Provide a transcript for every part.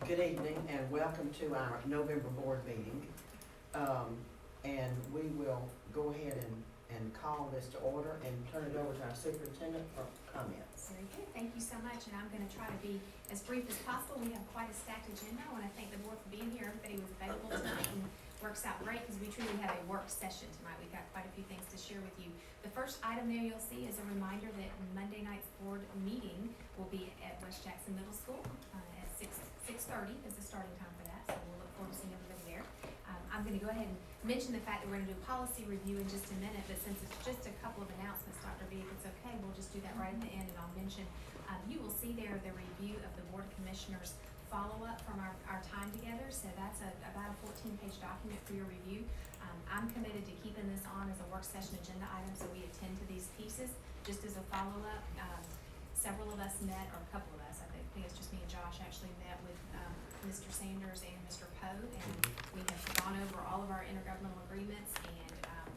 Good evening and welcome to our November board meeting. And we will go ahead and call this to order and turn it over to our superintendent for comments. Very good, thank you so much, and I'm gonna try to be as brief as possible. We have quite a stacked agenda. I wanna thank the board for being here. Everybody was available tonight and works out great because we truly have a work session tonight. We've got quite a few things to share with you. The first item there you'll see is a reminder that Monday night's board meeting will be at West Jackson Middle School at 6:30 is the starting time for that, so we'll look forward to seeing everybody there. I'm gonna go ahead and mention the fact that we're gonna do a policy review in just a minute, but since it's just a couple of announcements, Dr. B, if it's okay, we'll just do that right at the end, and I'll mention, you will see there the review of the Board of Commissioners follow-up from our time together, so that's about a 14-page document for your review. I'm committed to keeping this on as a work session agenda item, so we attend to these pieces just as a follow-up. Several of us met, or a couple of us, I think it's just me and Josh, actually met with Mr. Sanders and Mr. Poe, and we have gone over all of our intergovernmental agreements, and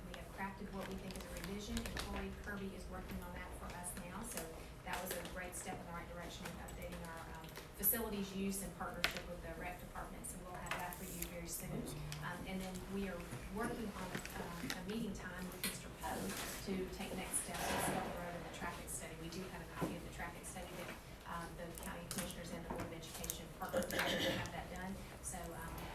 we have crafted what we think is a revision, and Corey Kirby is working on that for us now, so that was a great step in the right direction with updating our facilities use in partnership with the rec department, so we'll have that for you very soon. And then we are working on a meeting time with Mr. Poe to take next steps on Skelton Road and the traffic study. We do have a copy of the traffic study that the county commissioners and the Board of Education partnered together to have that done. So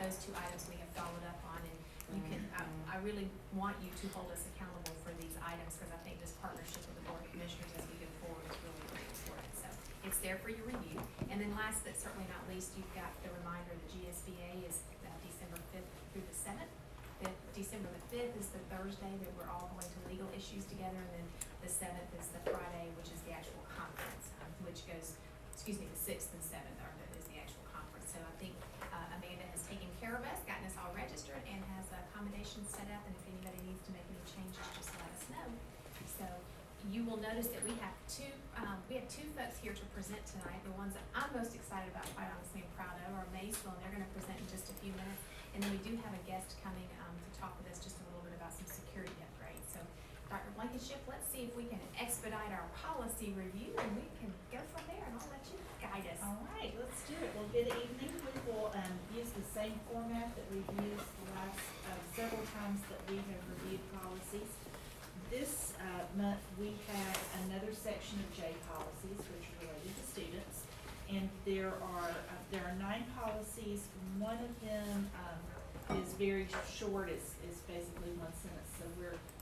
those two items we have followed up on, and you can, I really want you to hold us accountable for these items because I think this partnership with the Board of Commissioners as we go forward is really, really important. So it's there for your review. And then last but certainly not least, you've got the reminder the GSBA is December 5th through the 7th. December the 5th is the Thursday that we're all going to legal issues together, and then the 7th is the Friday, which is the actual conference, which goes, excuse me, the 6th and 7th is the actual conference. So I think Amanda has taken care of us, gotten us all registered, and has accommodations set up, and if anybody needs to make any changes, just let us know. So you will notice that we have two folks here to present tonight. The ones that I'm most excited about, quite honestly, and proud of, are Maysville, and they're going to present in just a few minutes. And then we do have a guest coming to talk with us just a little bit about some security upgrades. So, Dr. Blankenship, let's see if we can expedite our policy review, and we can go from there, and I'll let you guide us. All right, let's do it. Well, good evening. We will use the same format that we've used the last several times that we have reviewed policies. This month we have another section of J policies, which are related to students, and there are 9 policies. One of them is very short. It's basically one sentence. So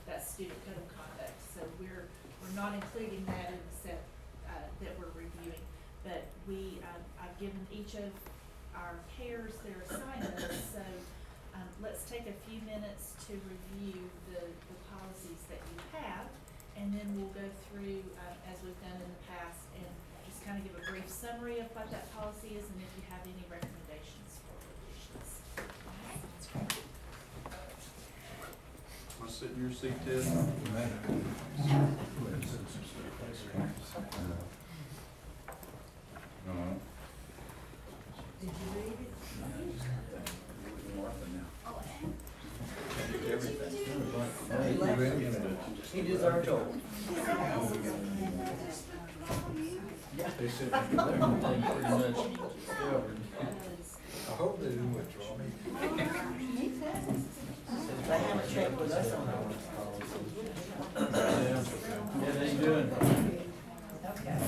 that's student code of conduct. So we're not including that in the set that we're reviewing. But I've given each of our pairs their assignments. So let's take a few minutes to review the policies that you have, and then we'll go through as we've done in the past and just kind of give a brief summary of what that policy is, and if you have any recommendations for revisions. All right, that's great. Want to sit in your seat, Ted? Did you read it? He deserved it. They said everything pretty much covered. I hope they didn't withdraw me. They haven't checked with us on that. Yeah, they doing. Okay.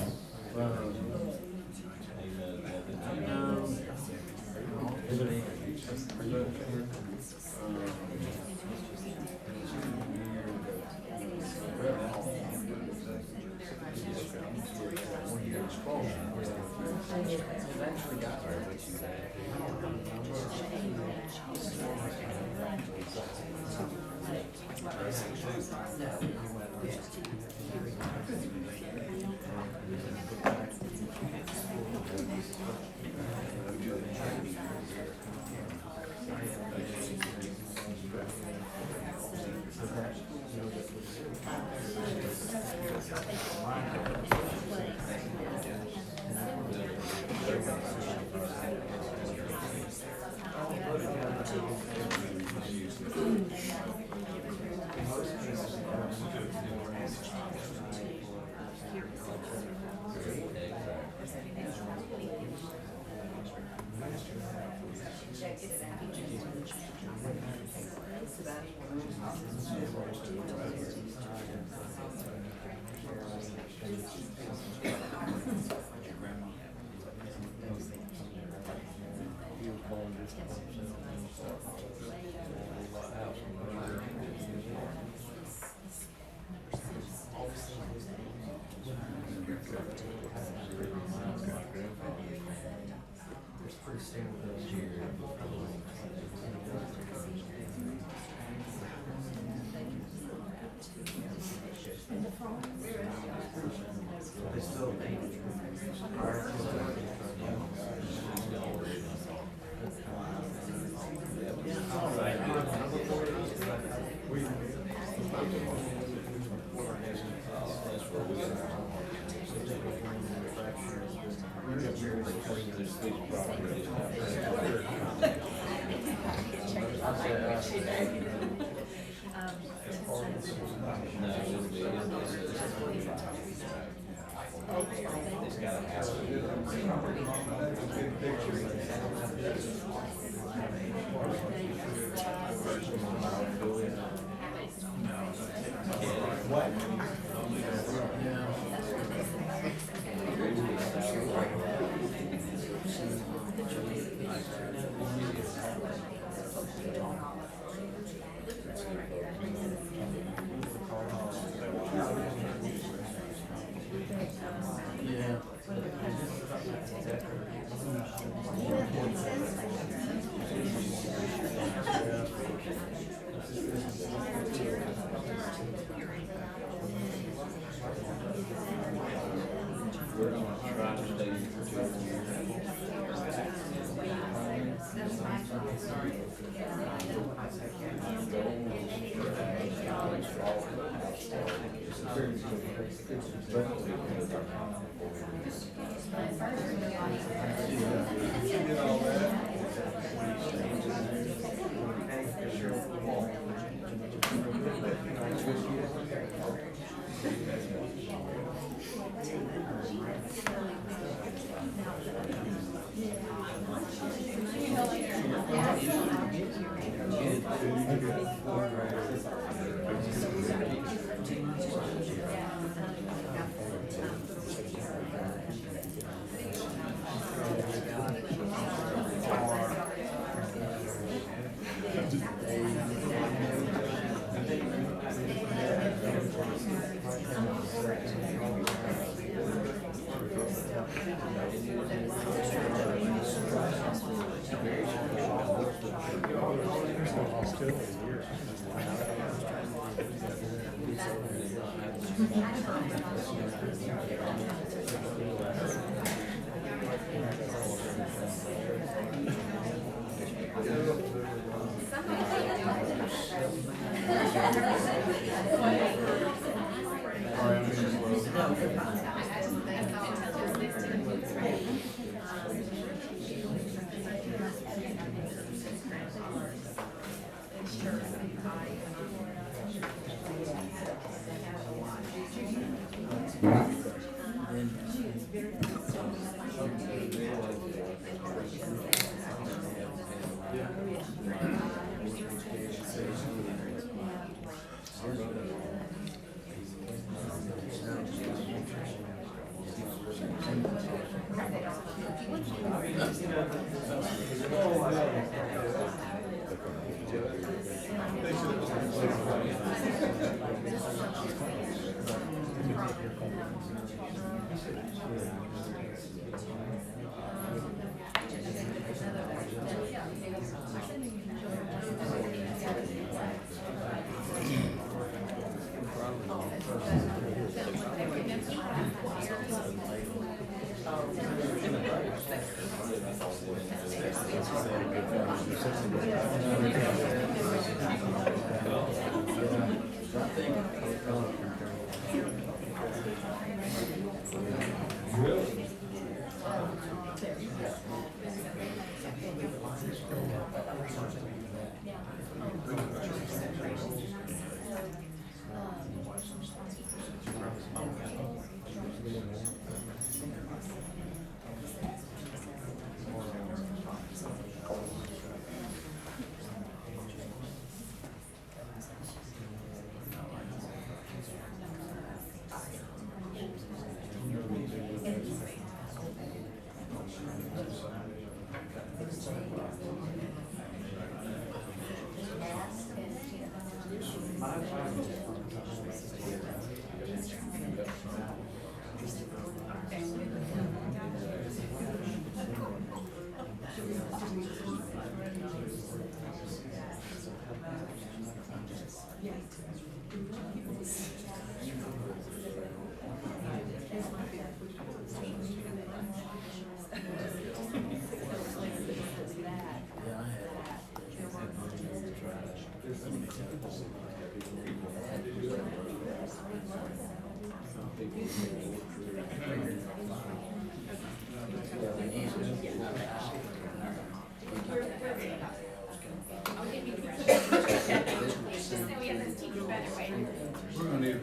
We're gonna try to stay for 2 minutes.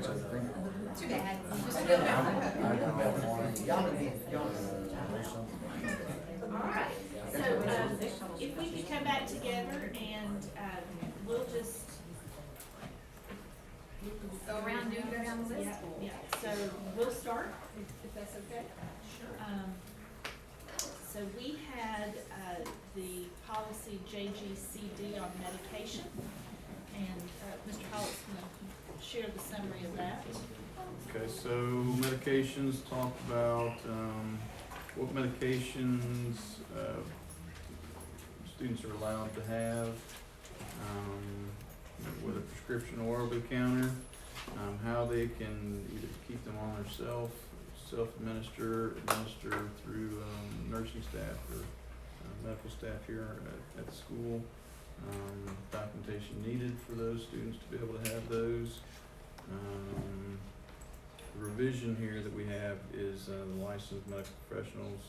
so I think. Too bad. I got that one. Y'all are in, y'all There's something. All right, so, if we could come back together and, we'll just, Go around, go down the list. yeah, so we'll start, if that's okay. Sure. So we had, the policy JGCD on medication, and, Mr. Hollitt's gonna share the summary of that. Okay, so medications, talk about, what medications, students are allowed to have, with a prescription or over-the-counter, how they can either keep them on their self-administer, administer through, nursing staff or, medical staff here at the school, documentation needed for those students to be able to have those. The revision here that we have is, the licensed medical professionals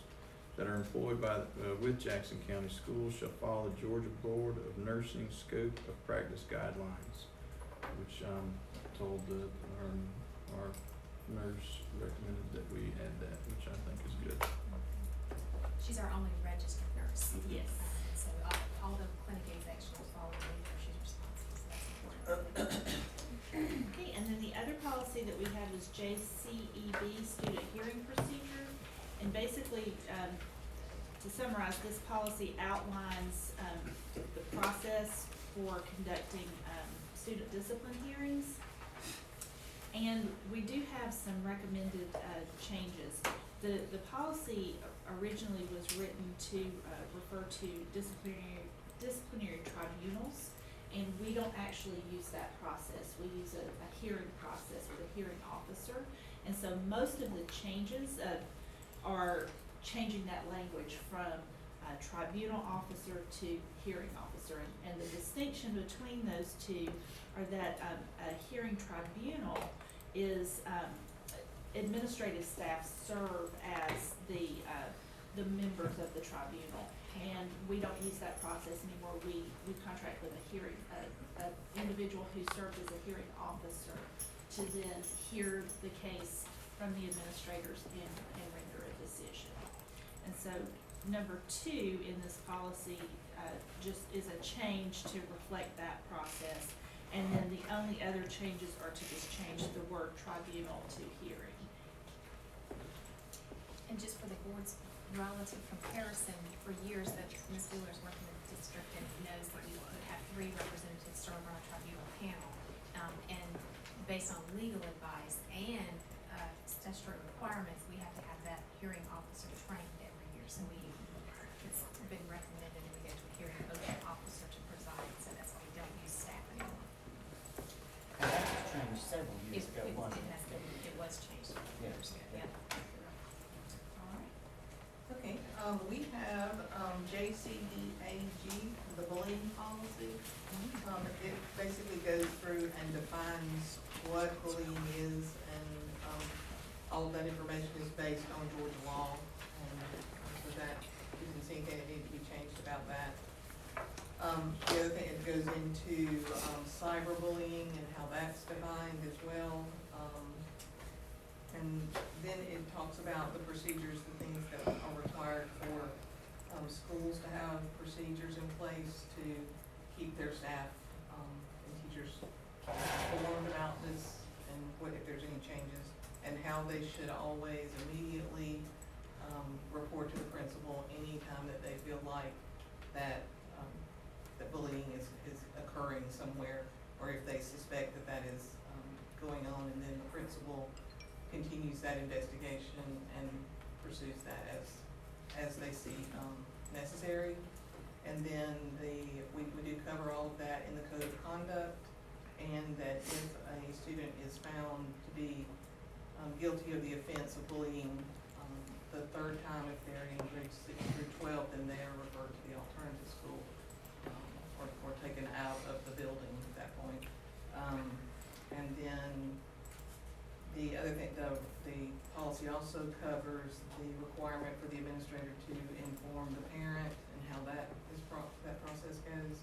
that are employed by, with Jackson County Schools shall follow the Georgia Board of Nursing Scope of Practice Guidelines, which, told our nurse recommended that we add that, which I think is good. She's our only registered nurse. Yes. So all the clinic executives follow the lead, she's responsible, so that's important. Okay, and then the other policy that we had was JCEB, Student Hearing Procedure. And basically, to summarize, this policy outlines, the process for conducting, student discipline hearings. And we do have some recommended, changes. The policy originally was written to, refer to disciplinary tribunals, and we don't actually use that process. We use a hearing process with a hearing officer. And so most of the changes, are changing that language from tribunal officer to hearing officer. And the distinction between those two are that a hearing tribunal is administrative staff serve as the members of the tribunal. And we don't use that process anymore. We contract with an individual who serves as a hearing officer to then hear the case from the administrators and render a decision. And so number 2 in this policy, just is a change to reflect that process. And then the only other changes are to just change the word tribunal to hearing. And just for the board's relative comparison, for years that Ms. Wheeler's working in the district and knows that we would have 3 representatives serve on a tribunal panel. And based on legal advice and statutory requirements, we have to have that hearing officer trained every year. So it's been recommended that we go to a hearing officer to preside, so that's why we don't use staff anymore. And that was changed several years ago, wasn't it? It was changed years ago, yeah. All right. Okay, we have, JCDAG, the bullying policy. It basically goes through and defines what bullying is, and, all of that information is based on Georgia law. And so that, you can see anything that needs to be changed about that. The other thing, it goes into, cyberbullying and how that's defined as well. And then it talks about the procedures, the things that are required for, schools to have procedures in place to keep their staff, and teachers informed about this, and what, if there's any changes, and how they should always immediately, report to the principal anytime that they feel like that, that bullying is occurring somewhere, or if they suspect that that is, going on, and then the principal continues that investigation and pursues that as they see, necessary. And then we do cover all of that in the code of conduct, and that if a student is found to be, guilty of the offense of bullying, the 3rd time, if they're in grades 6 through 12, then they are referred to the alternative school, or taken out of the building at that point. And then the other thing, the policy also covers the requirement for the administrator to inform the parent and how that process goes.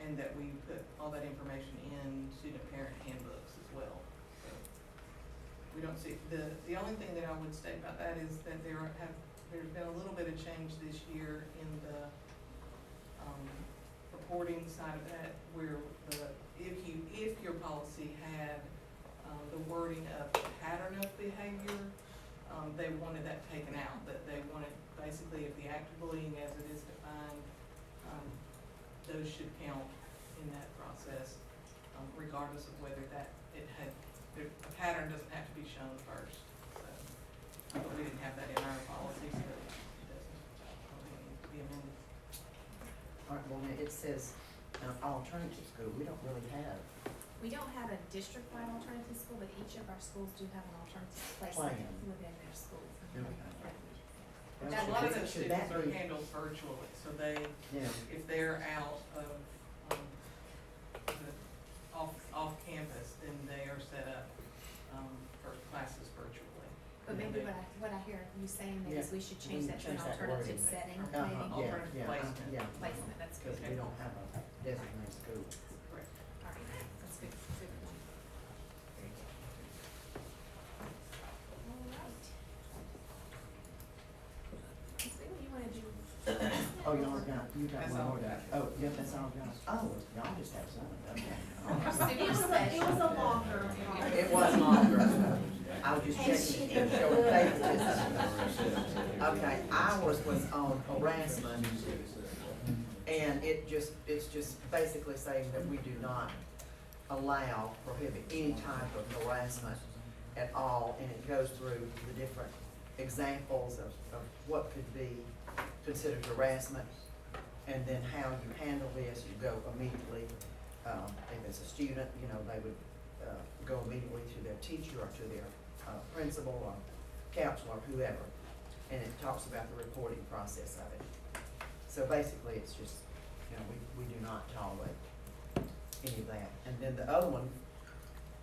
And that we put all that information in student parent handbooks as well. we don't see, the only thing that I would state about that is that there's been a little bit of change this year in the, reporting side of that, where if your policy had, the wording of pattern of behavior, they wanted that taken out, that they wanted, basically, if the act of bullying as it is defined, those should count in that process, regardless of whether a pattern doesn't have to be shown first, so, but we didn't have that in our policy, so it doesn't, need to be amended. All right, well, now it says, alternative school, we don't really have We don't have a district-wide alternative school, but each of our schools do have an alternative placement Plan. within their schools. Okay. But A that lot of was- those should students that are be- handled virtually, so they, Yeah, if they're out of, off campus, then they are set up, for classes virtually. But maybe what I hear you saying then is we should change that to an alternative setting, maybe. Alternative yeah, placement. yeah. Placement, that's good. Because we don't have a designated school. Correct. All right, that's good, good point. Very good. All right. Ms. Bailey, you wanna do? Oh, you got That's one all more, we got. oh, yeah, that's all you got. Oh, y'all just have some, okay. Super It was special. a longer It was longer. I was just checking to show the favoritism. Okay, ours was on harassment, and it's just basically saying that we do not prohibit any type of harassment at all, and it goes through the different examples of what could be considered harassment, and then how you handle this. You go immediately, if it's a student, they would go immediately to their teacher or to their principal or counselor, whoever, and it talks about the reporting process of it. So basically, it's just, we do not tolerate any of that. And then the other one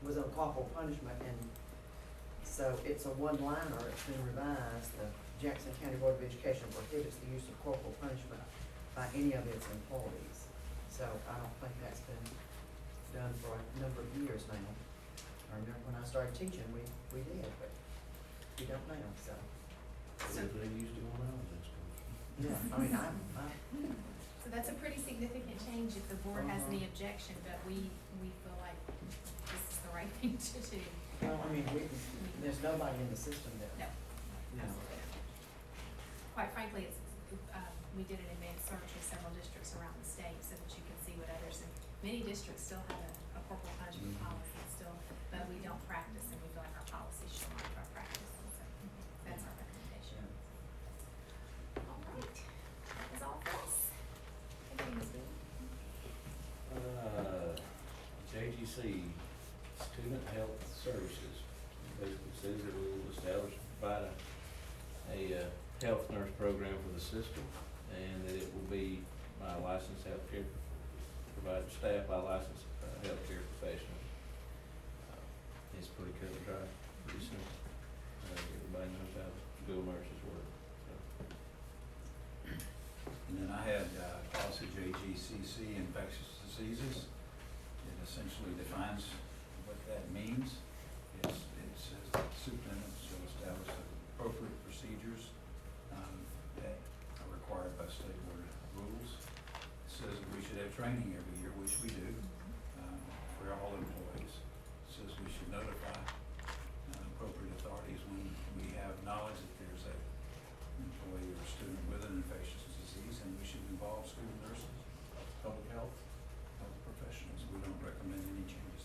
was on corporal punishment, and so it's a one-liner. It's been revised. The Jackson County Board of Education prohibits the use of corporal punishment by any of its employees. So I don't think that's been done for a number of years now. I remember when I started teaching, we did, but we don't now, so. They used to when I was in school. Yeah, I mean, So that's a pretty significant change if the board has any objection, but we feel like this is the right thing to do. well, I mean, there's nobody in the system that, No, you know. absolutely. Quite frankly, we did an advanced search of several districts around the state so that you can see what others, and many districts still have a corporal punishment policy still, but we don't practice, and we feel like our policy should mark our practice, and so that's our recommendation. All right, that was all for us. Thank you, Ms. Bailey. JGC, Student Health Services, basically says that we will establish and provide a health nurse program for the system, and that it will be by licensed healthcare provider, staff by licensed healthcare professionals. It's pretty cut and dry, pretty simple. Everybody knows how school nurses work, so. And then I had policy JGCC, infectious diseases. It essentially defines what that means. It says that the superintendent shall establish the appropriate procedures that are required by state board rules. It says that we should have training every year, which we do, for all employees. It says we should notify appropriate authorities when we have knowledge that there's a employee or student with an infectious disease, and we should involve school nurses, public health professionals. We don't recommend any changes.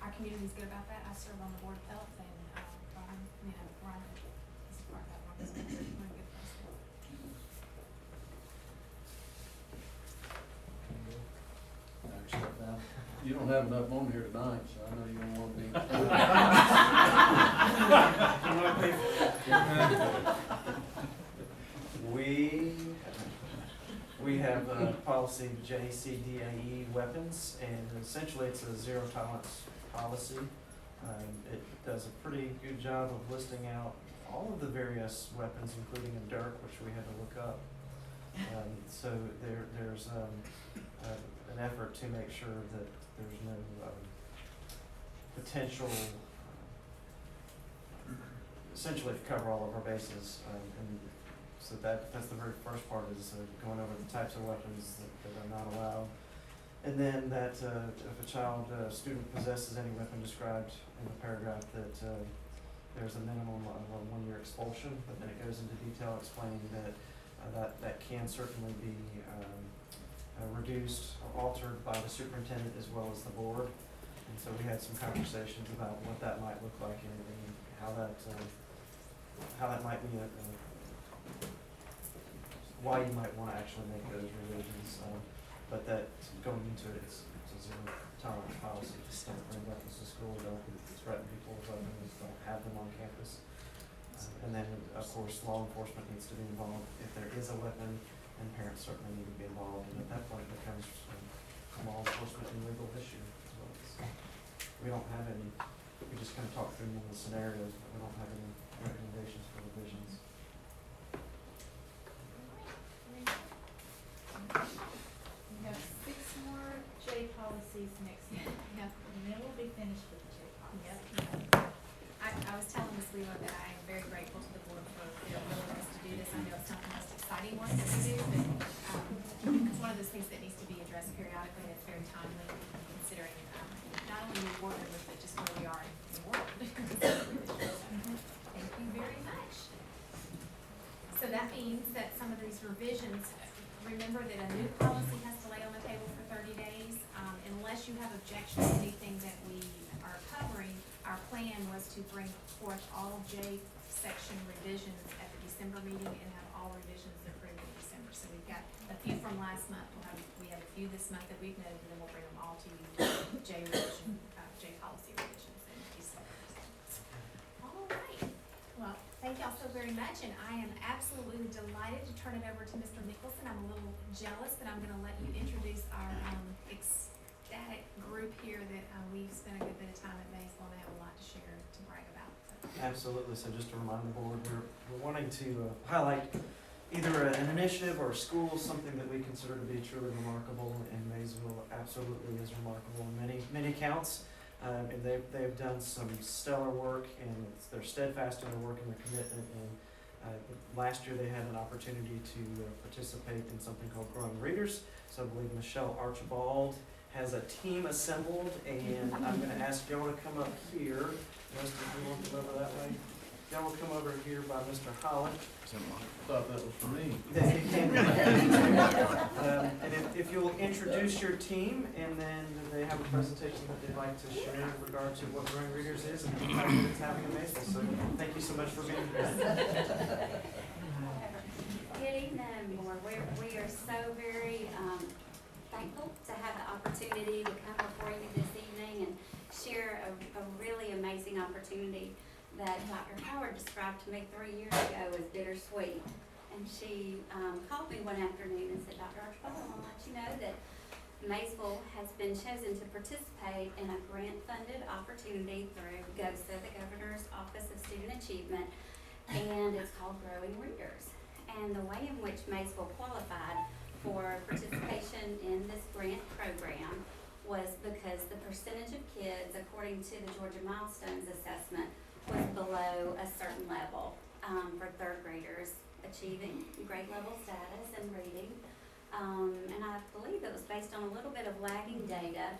Our community's good about that. I serve on the board of health, and Ron, is part of that one, so we're in good place there. You don't have enough on here tonight, so I know you don't want to be. We have policy JCDAE weapons, and essentially it's a zero tolerance policy. It does a pretty good job of listing out all of the various weapons, including a dirk, which we had to look up. So there's an effort to make sure that there's no potential, essentially to cover all of our bases, and so that's the very first part is going over the types of weapons that are not allowed. And then that if a child, student possesses any weapon described in the paragraph, that there's a minimum of a 1-year expulsion, but then it goes into detail explaining that that can certainly be reduced or altered by the superintendent as well as the board. And so we had some conversations about what that might look like and how that might be why you might want to actually make those revisions. But that going into it, it's a zero tolerance policy. Just don't bring weapons to school, don't threaten people with weapons, don't have them on campus. And then, of course, law enforcement needs to be involved if there is a weapon, and parents certainly need to be involved. And at that point, it becomes a law enforcement and legal issue. So we don't have any. We just kind of talk through the scenarios, but we don't have any recommendations for revisions. We have 6 more J policies next month, Yep. and then we'll be finished with the J policies. Yep. I was telling Ms. Wheeler that I am very grateful to the board for their willingness to do this. I know it's not the most exciting one that we do, but it's one of those things that needs to be addressed periodically, and it's very timely considering not only your board members, but just where we are in the world. Thank you very much. So that means that some of these revisions, remember that a new policy has to lay on the table for 30 days. Unless you have objections to anything that we are covering, our plan was to bring forth all J section revisions at the December meeting and have all revisions approved in December. So we've got a few from last month, we have a few this month that we've noted, and then we'll bring them all to you, J revision, J policy revisions in December. All right, well, thank y'all so very much, and I am absolutely delighted to turn it over to Mr. Nicholson. I'm a little jealous, but I'm gonna let you introduce our ecstatic group here that we've spent a good bit of time at Maysville, and they have a lot to share, to brag about. So. Absolutely. So just to remind the board, we're wanting to highlight either an initiative or a school, something that we consider to be truly remarkable, and Maysville absolutely is remarkable in many counts. And they've done some stellar work, and they're steadfast in their work and their commitment. And last year they had an opportunity to participate in something called Growing Readers. So I believe Michelle Archibald has a team assembled, and I'm going to ask y'all to come up here. Most of you want to come over that way. Y'all will come over here by Mr. Holland. I thought that was for me. And if you'll introduce your team, and then they have a presentation that they'd like to share in regard to what Growing Readers is and the impact that it's having in Maysville. So thank you so much for being here. Good evening, board. We are so very thankful to have the opportunity to come before you this evening and share a really amazing opportunity that Dr. Howard described to me 3 years ago as bittersweet. And she called me one afternoon and said, Dr. Archibald, I want to let you know that Maysville has been chosen to participate in a grant-funded opportunity through GOSA, the Governor's Office of Student Achievement, and it's called Growing Readers. And the way in which Maysville qualified for participation in this grant program was because the percentage of kids, according to the Georgia Milestones Assessment, was below a certain level for 3rd graders achieving grade level status and reading. And I believe it was based on a little bit of lagging data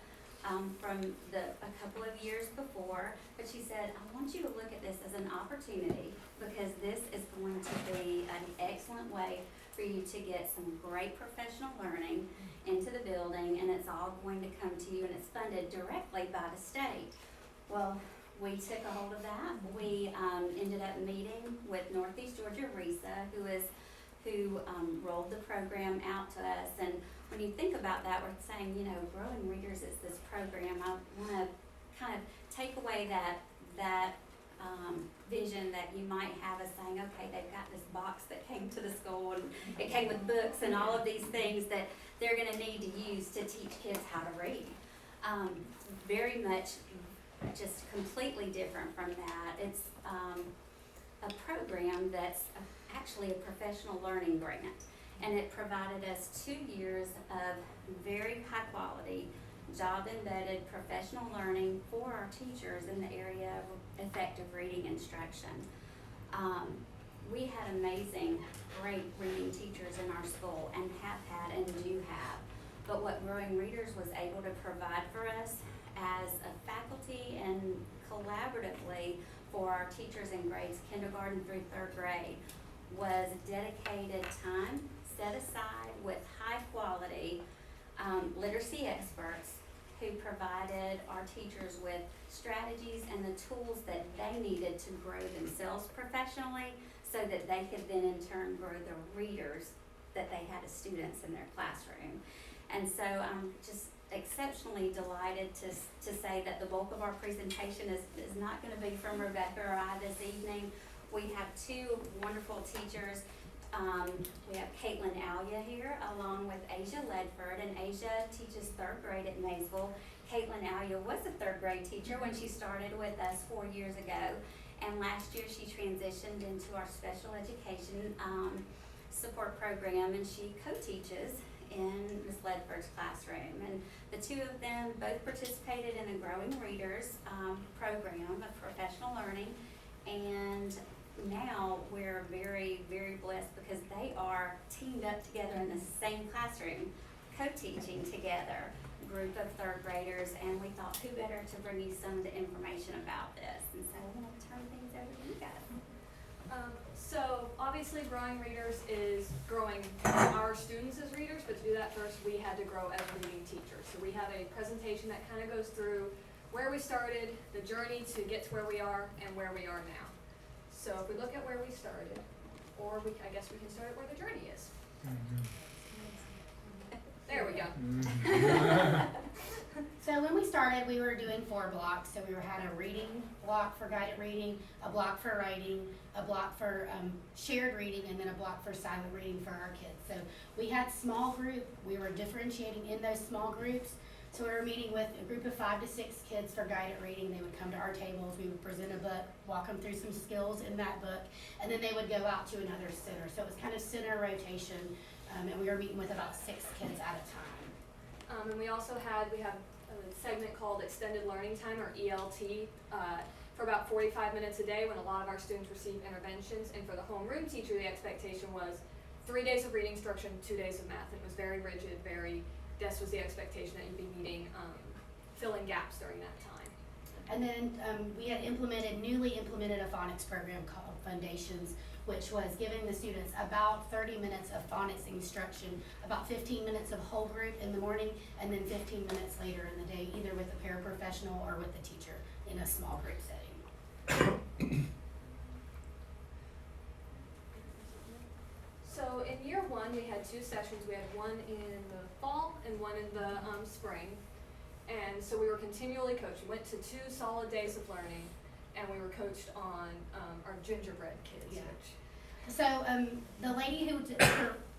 from a couple of years before. But she said, I want you to look at this as an opportunity, because this is going to be an excellent way for you to get some great professional learning into the building, and it's all going to come to you, and it's funded directly by the state. Well, we took a hold of that. We ended up meeting with Northeast Georgia RESA, who rolled the program out to us. And when you think about that, we're saying, Growing Readers is this program. I want to kind of take away that vision that you might have as saying, okay, they've got this box that came to the school, and it came with books and all of these things that they're going to need to use to teach kids how to read. Very much just completely different from that. It's a program that's actually a professional learning grant, and it provided us 2 years of very high quality job-embedded professional learning for our teachers in the area of effective reading instruction. We had amazing, great reading teachers in our school and have had and do have. But what Growing Readers was able to provide for us as a faculty and collaboratively for our teachers in grades kindergarten through 3rd grade was dedicated time set aside with high quality literacy experts who provided our teachers with strategies and the tools that they needed to grow themselves professionally so that they could then in turn grow the readers that they had as students in their classroom. And so I'm just exceptionally delighted to say that the bulk of our presentation is not going to be from Rebecca or I this evening. We have two wonderful teachers. We have Caitlin Alia here along with Asia Ledford, and Asia teaches 3rd grade at Maysville. Caitlin Alia was a 3rd grade teacher when she started with us 4 years ago, and last year she transitioned into our special education support program, and she co-teaches in Ms. Ledford's classroom. And the two of them both participated in the Growing Readers program of professional learning, and now we're very, very blessed because they are teamed up together in the same classroom, co-teaching together, group of 3rd graders, and we thought who better to bring you some of the information about this. And so I'm going to turn things over to you guys. So obviously Growing Readers is growing our students as readers, but to do that first we had to grow as reading teachers. So we have a presentation that kind of goes through where we started, the journey to get to where we are, and where we are now. So if we look at where we started, or I guess we can start at where the journey is. There we go. So when we started, we were doing 4 blocks. So we had a reading block for guided reading, a block for writing, a block for shared reading, and then a block for silent reading for our kids. So we had small group. We were differentiating in those small groups. So we were meeting with a group of 5 to 6 kids for guided reading. They would come to our tables. We would present a book, walk them through some skills in that book, and then they would go out to another center. So it was kind of center rotation, and we were meeting with about 6 kids at a time. And we have a segment called Extended Learning Time, or ELT, for about 45 minutes a day when a lot of our students receive interventions. And for the homeroom teacher, the expectation was 3 days of reading instruction, 2 days of math. It was very rigid, this was the expectation that you'd be meeting, filling gaps during that time. And then we had newly implemented a phonics program called Foundations, which was giving the students about 30 minutes of phonics instruction, about 15 minutes of whole group in the morning, and then 15 minutes later in the day, either with a paraprofessional or with the teacher in a small group setting. So in year 1, we had 2 sessions. We had one in the fall and one in the spring. And so we were continually coached. We went to 2 solid days of learning, and we were coached on our gingerbread kids. Yeah. So the lady who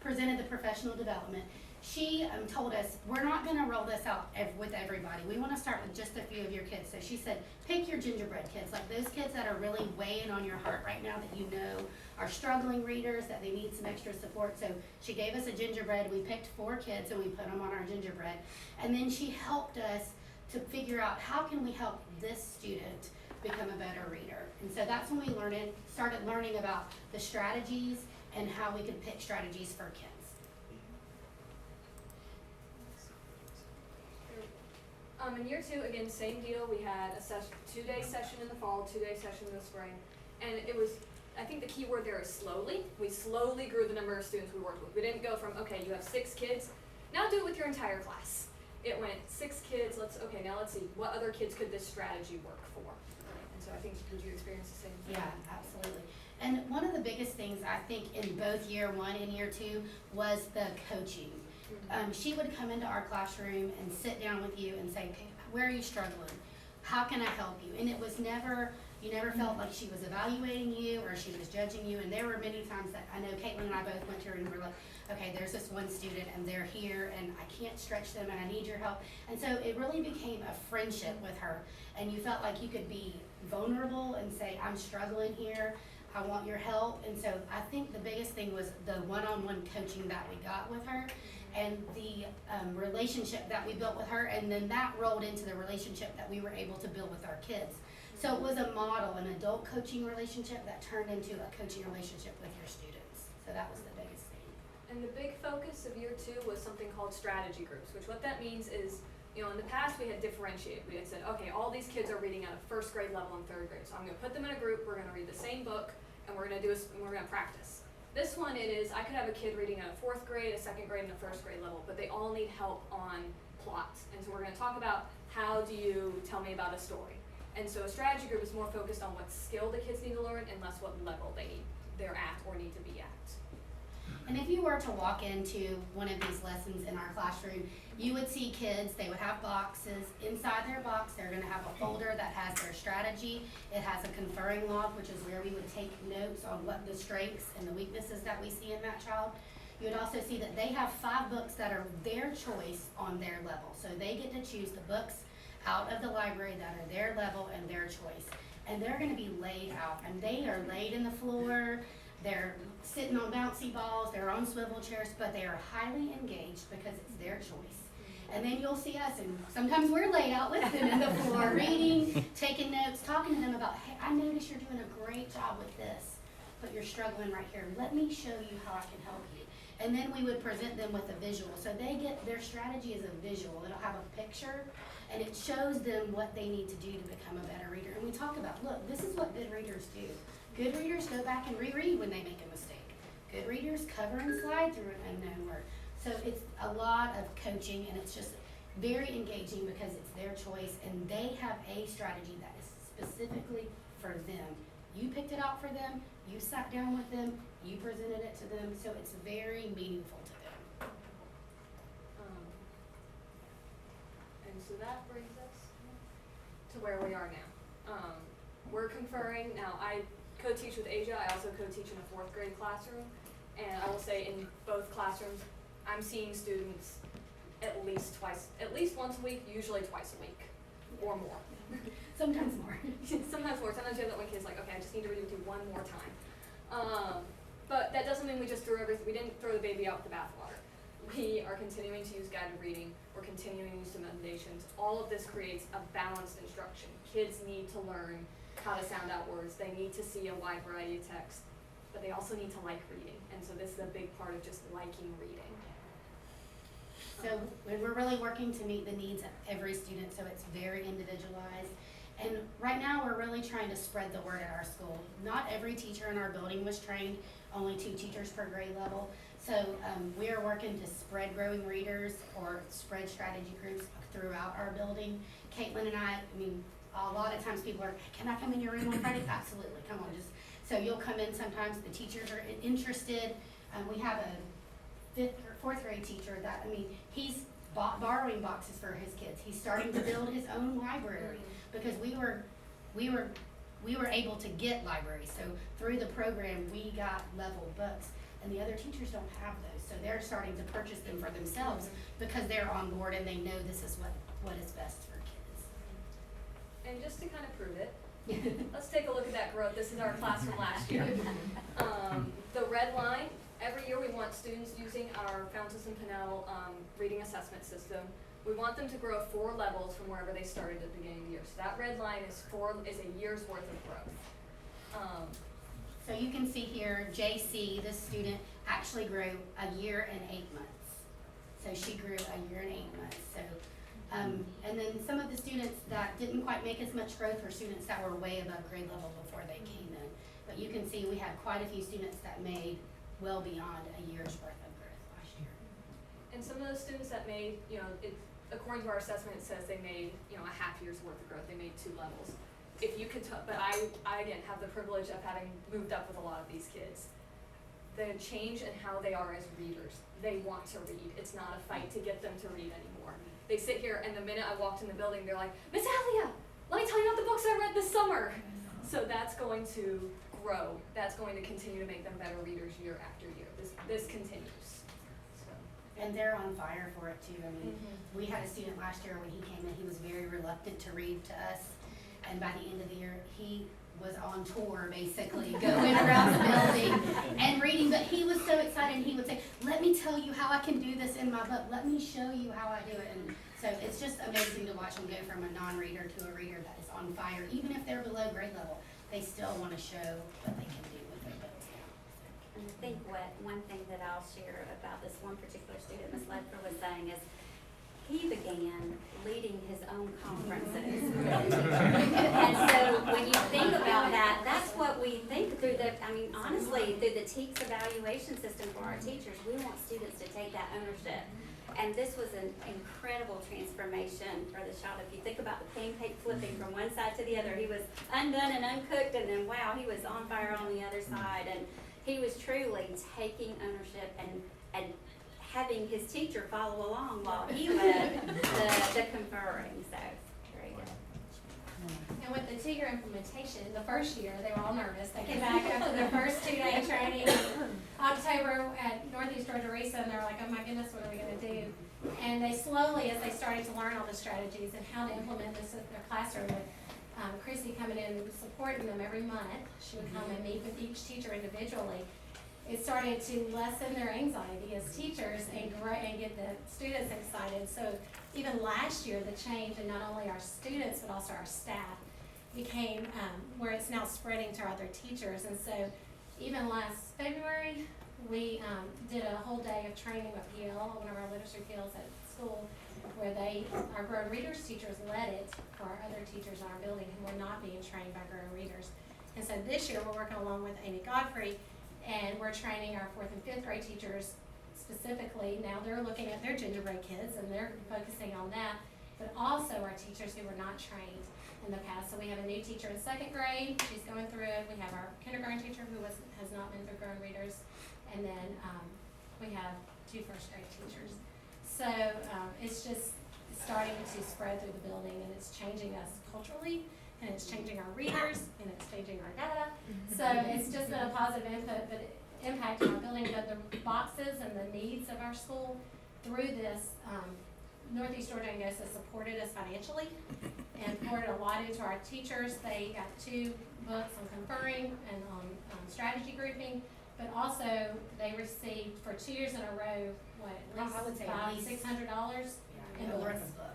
presented the professional development, she told us, we're not going to roll this out with everybody. We want to start with just a few of your kids. So she said, pick your gingerbread kids, like those kids that are really weighing on your heart right now that you know are struggling readers, that they need some extra support. So she gave us a gingerbread. We picked 4 kids and we put them on our gingerbread. And then she helped us to figure out how can we help this student become a better reader. And so that's when we started learning about the strategies and how we could pick strategies for kids. In year 2, again, same deal. We had a 2-day session in the fall, 2-day session in the spring. And it was, I think the key word there is slowly. We slowly grew the number of students we worked with. We didn't go from, okay, you have 6 kids, now do it with your entire class. It went 6 kids, now let's see, what other kids could this strategy work for? And so I think, did you experience the same thing? Yeah, absolutely. And one of the biggest things I think in both year 1 and year 2 was the coaching. She would come into our classroom and sit down with you and say, where are you struggling? How can I help you? And it was you never felt like she was evaluating you or she was judging you. And there were many times that I know Caitlin and I both went to her and were like, okay, there's this one student and they're here and I can't stretch them and I need your help. And so it really became a friendship with her. And you felt like you could be vulnerable and say, I'm struggling here. I want your help. And so I think the biggest thing was the one-on-one coaching that we got with her, and the relationship that we built with her, and then that rolled into the relationship that we were able to build with our kids. So it was a model, an adult coaching relationship that turned into a coaching relationship with your students. So that was the biggest thing. And the big focus of year 2 was something called strategy groups, which what that means is, you know, in the past we had differentiated. We had said, okay, all these kids are reading at a first grade level and third grade, so I'm gonna put them in a group, we're gonna read the same book, and we're gonna practice. This one, it is, I could have a kid reading at a 4th grade, a 2nd grade, and a 1st grade level, but they all need help on plots. And so we're gonna talk about how do you tell me about a story. And so a strategy group is more focused on what skill the kids need to learn and less what level they're at or need to be at. And if you were to walk into one of these lessons in our classroom, you would see kids, they would have boxes. Inside their box, they're gonna have a folder that has their strategy. It has a conferring log, which is where we would take notes on what the strengths and the weaknesses that we see in that child. You would also see that they have 5 books that are their choice on their level. So they get to choose the books out of the library that are their level and their choice. And they're gonna be laid out, and they are laid in the floor, they're sitting on bouncy balls, they're on swivel chairs, but they are highly engaged because it's their choice. And then you'll see us, and sometimes we're laid out with them in the floor, reading, taking notes, talking to them about, hey, I notice you're doing a great job with this, but you're struggling right here. Let me show you how I can help you. And then we would present them with a visual. So they get, their strategy is a visual. It'll have a picture, and it shows them what they need to do to become a better reader. And we talk about, look, this is what good readers do. Good readers go back and reread when they make a mistake. Good readers cover and slide through an unknown word. So it's a lot of coaching, and it's just very engaging because it's their choice, and they have a strategy that is specifically for them. You picked it out for them, you sat down with them, you presented it to them, so it's very meaningful to them. And so that brings us to where we are now. We're conferring, now I co-teach with Asia, I also co-teach in a 4th grade classroom, and I will say in both classrooms, I'm seeing students at least once a week, usually twice a week, or more. Sometimes more. Sometimes more, sometimes you have that one kid's like, okay, I just need to read with you one more time. But that doesn't mean we just we didn't throw the baby out with the bathwater. We are continuing to use guided reading, we're continuing to use recommendations. All of this creates a balanced instruction. Kids need to learn how to sound out words, they need to see a wide variety of text, but they also need to like reading. And so this is a big part of just liking reading. So we're really working to meet the needs of every student, so it's very individualized. And right now, we're really trying to spread the word at our school. Not every teacher in our building was trained, only 2 teachers per grade level. So we are working to spread growing readers or spread strategy groups throughout our building. Caitlin and I mean, a lot of times people are, can I come in your room on Friday? Absolutely, come on. So you'll come in sometimes, the teachers are interested. We have a 5th or 4th grade teacher that, he's borrowing boxes for his kids. He's starting to build his own library because we were able to get libraries. So through the program, we got level books, and the other teachers don't have those. So they're starting to purchase them for themselves because they're on board and they know this is what is best for kids. And just to kind of prove it, let's take a look at that growth. This is our class from last year. The red line, every year we want students using our Fountas and Pinnell reading assessment system. We want them to grow 4 levels from wherever they started at the beginning of the year. So that red line is a year's worth of growth. So you can see here, JC, this student actually grew a year and 8 months. So she grew a year and 8 months. So, and then some of the students that didn't quite make as much growth were students that were way above grade level before they came in. But you can see we had quite a few students that made well beyond a year's worth of growth last year. And some of those students that made, according to our assessment, it says they made, a half year's worth of growth. They made 2 levels. If you could tell, but I again have the privilege of having moved up with a lot of these kids. The change in how they are as readers. They want to read. It's not a fight to get them to read anymore. They sit here, and the minute I walked in the building, they're like, Miss Alia, let me tell you about the books I read this summer. So that's going to grow. That's going to continue to make them better readers year after year. This continues. So. And they're on fire for it too. We had a student last year when he came in, he was very reluctant to read to us. And by the end of the year, he was on tour, basically, going around the building and reading, but he was so excited, he would say, let me tell you how I can do this in my book, let me show you how I do it. And so it's just amazing to watch them go from a non-reader to a reader that is on fire. Even if they're below grade level, they still want to show what they can do with their books now. And I think one thing that I'll share about this one particular student Ms. Ledford was saying is, he began leading his own conferences. And so when you think about that, that's what we think through honestly, through the TEKS evaluation system for our teachers, we want students to take that ownership. And this was an incredible transformation for the child. If you think about the pancake flipping from one side to the other, he was undone and uncooked, and then wow, he was on fire on the other side. And he was truly taking ownership and having his teacher follow along while he led the conferring, so very good. And with the 2-year implementation, the first year, they were all nervous. They came back after their first 2-day training in October at Northeast Georgia RESA, and they were like, oh my goodness, what are we gonna do? And they slowly, as they started to learn all the strategies and how to implement this in their classroom, with Chrissy coming in and supporting them every month, she would come and meet with each teacher individually. It started to lessen their anxiety as teachers and get the students excited. So even last year, the change in not only our students, but also our staff became where it's now spreading to our other teachers. And so even last February, we did a whole day of training with PL, one of our literacy PLs at school, where our Grown Readers teachers led it for our other teachers in our building who were not being trained by Grown Readers. And so this year, we're working along with Amy Godfrey, and we're training our 4th and 5th grade teachers specifically. Now they're looking at their gingerbread kids and they're focusing on that, but also our teachers who were not trained in the past. So we have a new teacher in 2nd grade, she's going through it. We have our kindergarten teacher who has not been through Grown Readers, and then we have 2 first grade teachers. So it's just starting to spread through the building, and it's changing us culturally, and it's changing our readers, and it's changing our data. So it's just been a positive impact on our building. But the boxes and the needs of our school through this, Northeast Georgia Angosa supported us financially and poured a lot into our teachers. They got 2 books on conferring and on strategy grouping, but also they received for 2 years in a row, I would say at least $500-600 in more books. books.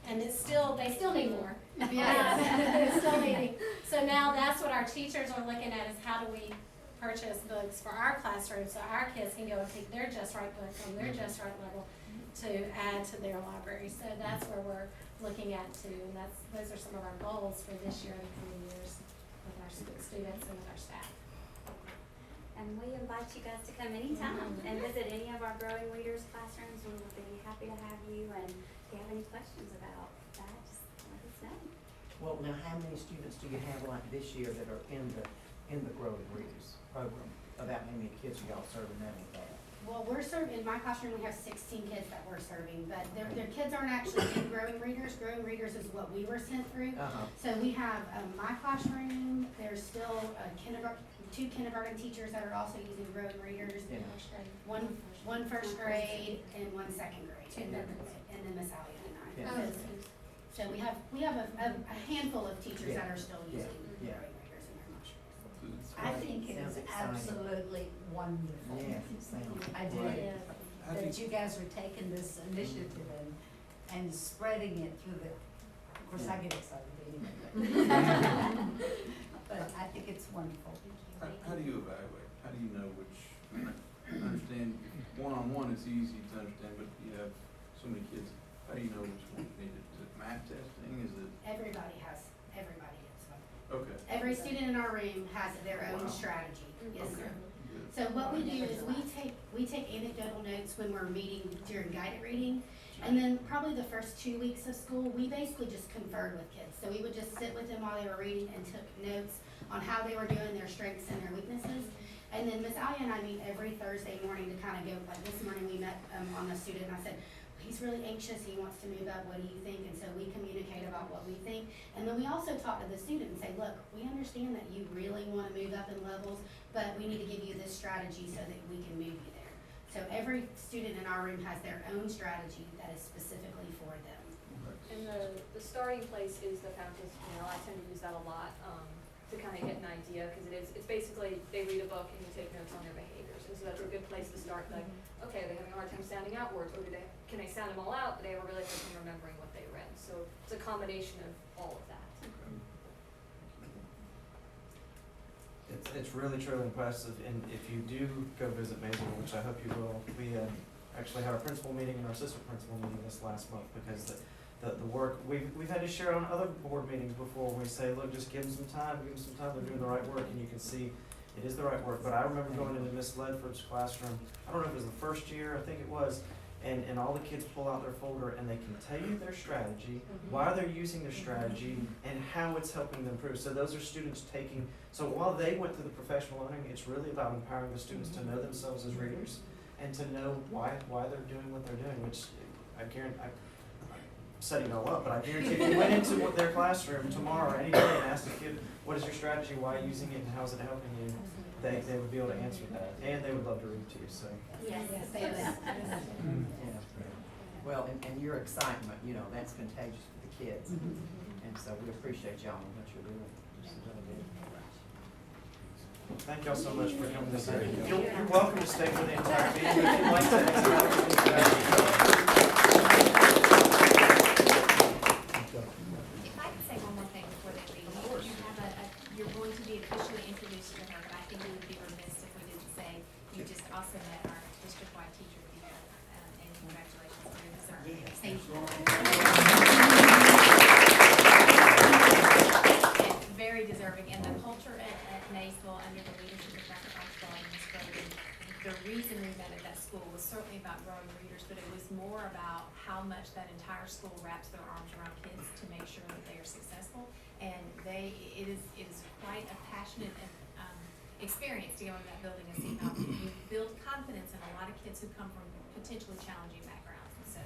And they still need more. Yes. They're still needing. So now that's what our teachers are looking at, is how do we purchase books for our classroom so our kids can go and pick their just right book on their just right level to add to their library. So that's where we're looking at too, and those are some of our goals for this year and the coming years with our students and with our staff. And we invite you guys to come anytime and visit any of our Growing Readers classrooms. We will be happy to have you, and if you have any questions about that, just let us know. Well, now, how many students do you have like this year that are in the Growing Readers program? About how many kids are y'all serving now with that? Well, we're serving, in my classroom, we have 16 kids that we're serving, but their kids aren't actually in Growing Readers. Growing Readers is what we were sent through. So we have my classroom, there's still 2 kindergarten teachers that are also using Growing Readers. Yeah. One first grade and 1 second grade, and then Miss Allie and I. Yeah. So we have a handful of teachers that are still using Yeah. Growing Readers in their classrooms. I think it Sounds is exciting. absolutely wonderful. Yes, it sounds I do, great. that you guys are taking this initiative and spreading it through of course, I get excited anyway. But I think it's wonderful. How do you evaluate? How do you know which, I understand one-on-one is easy to understand, but you have so many kids, how do you know which one needed? Is it math testing? Is it? Everybody gets one. Okay. Every student in our room has their own strategy. Yes, sir. Good. So what we do is we take anecdotal notes when we're meeting during guided reading. And then probably the first 2 weeks of school, we basically just conferred with kids. So we would just sit with them while they were reading and took notes on how they were doing, their strengths and their weaknesses. And then Miss Allie and I meet every Thursday morning to kind of go, like this morning we met on a student and I said, he's really anxious, he wants to move up, what do you think? And so we communicate about what we think. And then we also talk to the student and say, look, we understand that you really want to move up in levels, but we need to give you this strategy so that we can move you there. So every student in our room has their own strategy that is specifically for them. And the starting place is the fountain pen. I tend to use that a lot. to kind of get an idea, because it's basically, they read a book and you take notes on their behaviors, and so that's a good place to start, like, okay, are they having a hard time sounding out words, or can they sound them all out, but they have a really hard time remembering what they read, so it's a combination of all of that. It's really truly impressive, and if you do go visit Maysville, which I hope you will, we actually had our principal meeting and our assistant principal meeting this last month, because the work, we've had to share on other board meetings before, we say, look, just give them some time, they're doing the right work, and you can see it is the right work. But I remember going into Miss Ledford's classroom, I don't know if it was the first year, I think it was, and all the kids pull out their folder and they can tell you their strategy, why they're using their strategy, and how it's helping them improve. So those are students taking, so while they went through the professional learning, it's really about empowering the students to know themselves as readers and to know why they're doing what they're doing, which I guarantee, I'm setting it all up, but I guarantee if you went into their classroom tomorrow or any day and asked a kid, what is your strategy, why are you using it, and how is it helping you, they would be able to answer that, and they would love to read too, so. Yes, they will. Yeah. Well, and your excitement, you know, that's contagious for the kids. And so we appreciate y'all and what you're doing. This is really good. Thank y'all so much for coming this evening. You're welcome to stay for the entire meeting, if you'd like to exit out. If I could say one more thing before they leave, you have you're going to be officially introduced to her, but I think we would be remiss if we didn't say you just also met our district-wide teacher of the year, and congratulations on your deserve. Yes. Thank you. And very deserving, and the culture at Maysville under the leadership of Dr. Archibald and Ms. Grogan, the reason we met at that school was certainly about growing readers, but it was more about how much that entire school wraps their arms around kids to make sure that they are successful. And it is quite a passionate experience to go in that building and see how you build confidence in a lot of kids who come from potentially challenging backgrounds. And so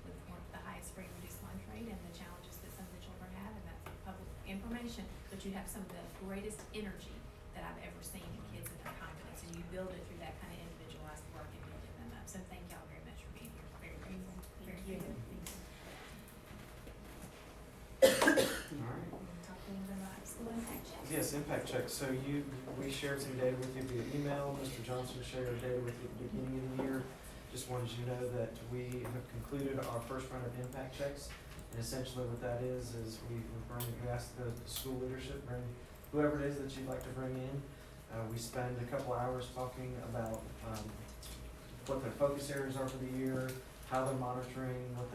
with one of the highest free reduced lunch rate and the challenges that some of the children have, and that's public information, but you have some of the greatest energy that I've ever seen in kids and their confidence, and you build it through that kind of individualized work and building them up. So thank y'all very much for being here. Very grateful. Very grateful. All right. Talk a little bit about school impact checks. Yes, impact checks. So we shared some data with you via email. Mr. Johnson shared data with you at the beginning of the year. Just wanted you to know that we have concluded our first round of impact checks. And essentially what that is we ask the school leadership, bring whoever it is that you'd like to bring in. We spend a couple hours talking about what their focus areas are for the year, how they're monitoring, what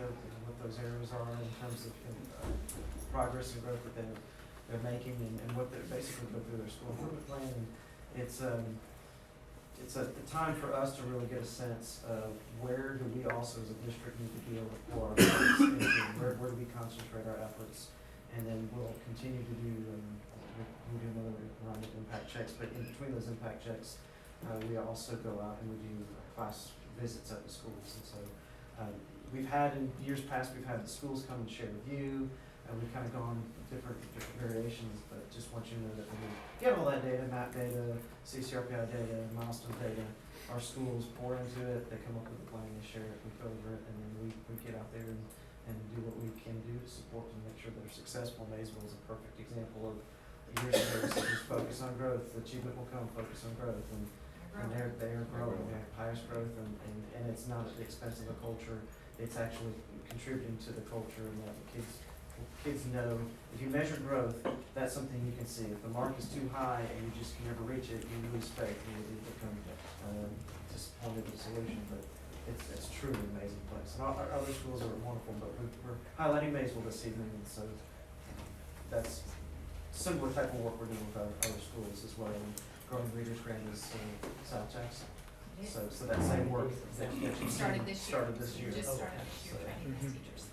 those areas are in terms of progress and growth that they're making, and what they're basically go through their school improvement plan. And it's a time for us to really get a sense of where do we also as a district need to be able to pour our efforts into, where do we concentrate our efforts, and then we'll continue to do we do another round of impact checks. But in between those impact checks, we also go out and we do class visits at the schools. And so we've had in years past, we've had the schools come and share with you, and we've kind of gone different variations, but just want you to know that when we get all that data, map data, CCRPI data, milestone data, our schools pour into it, they come up with a plan, they share it, we go over it, and then we get out there and do what we can do to support them, make sure they're successful. Maysville is a perfect example of years ago, so just focus on growth, achievement will come, focus on growth, and they are growing, they have highest growth, and it's not at the expense of the culture, it's actually contributing to the culture, and that kids know, if you measure growth, that's something you can see. If the mark is too high and you just can never reach it, you lose faith, and you become disappointed with the solution, but it's truly an amazing place. And our other schools are wonderful, but we're highlighting Maysville this evening, and so that's similar type of work we're doing with our other schools as well. And Growing Readers Grant is South Jackson. So that same work that you Started this year. So, Just started this year training those teachers.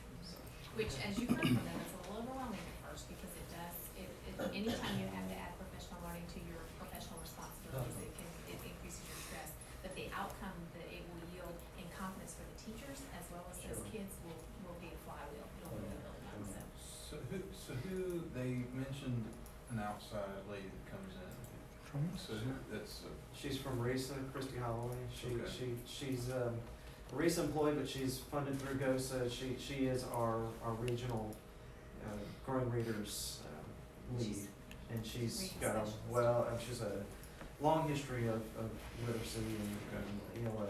Which, as you heard from them, it's a little overwhelming at first because anytime you have to add professional learning to your professional responsibilities, it increases your stress. But the outcome that it will yield in confidence for the teachers as well as those kids will be a flywheel. It'll really build up. So who, they mentioned an outside lady that comes in. So that's she's from RISA, Christy Holloway. Okay. She's a RISA employee, but she's funded through GOSA. She is our regional Growing Readers lead. and she's Reading got a sessions. she's a long history of literacy and ELA.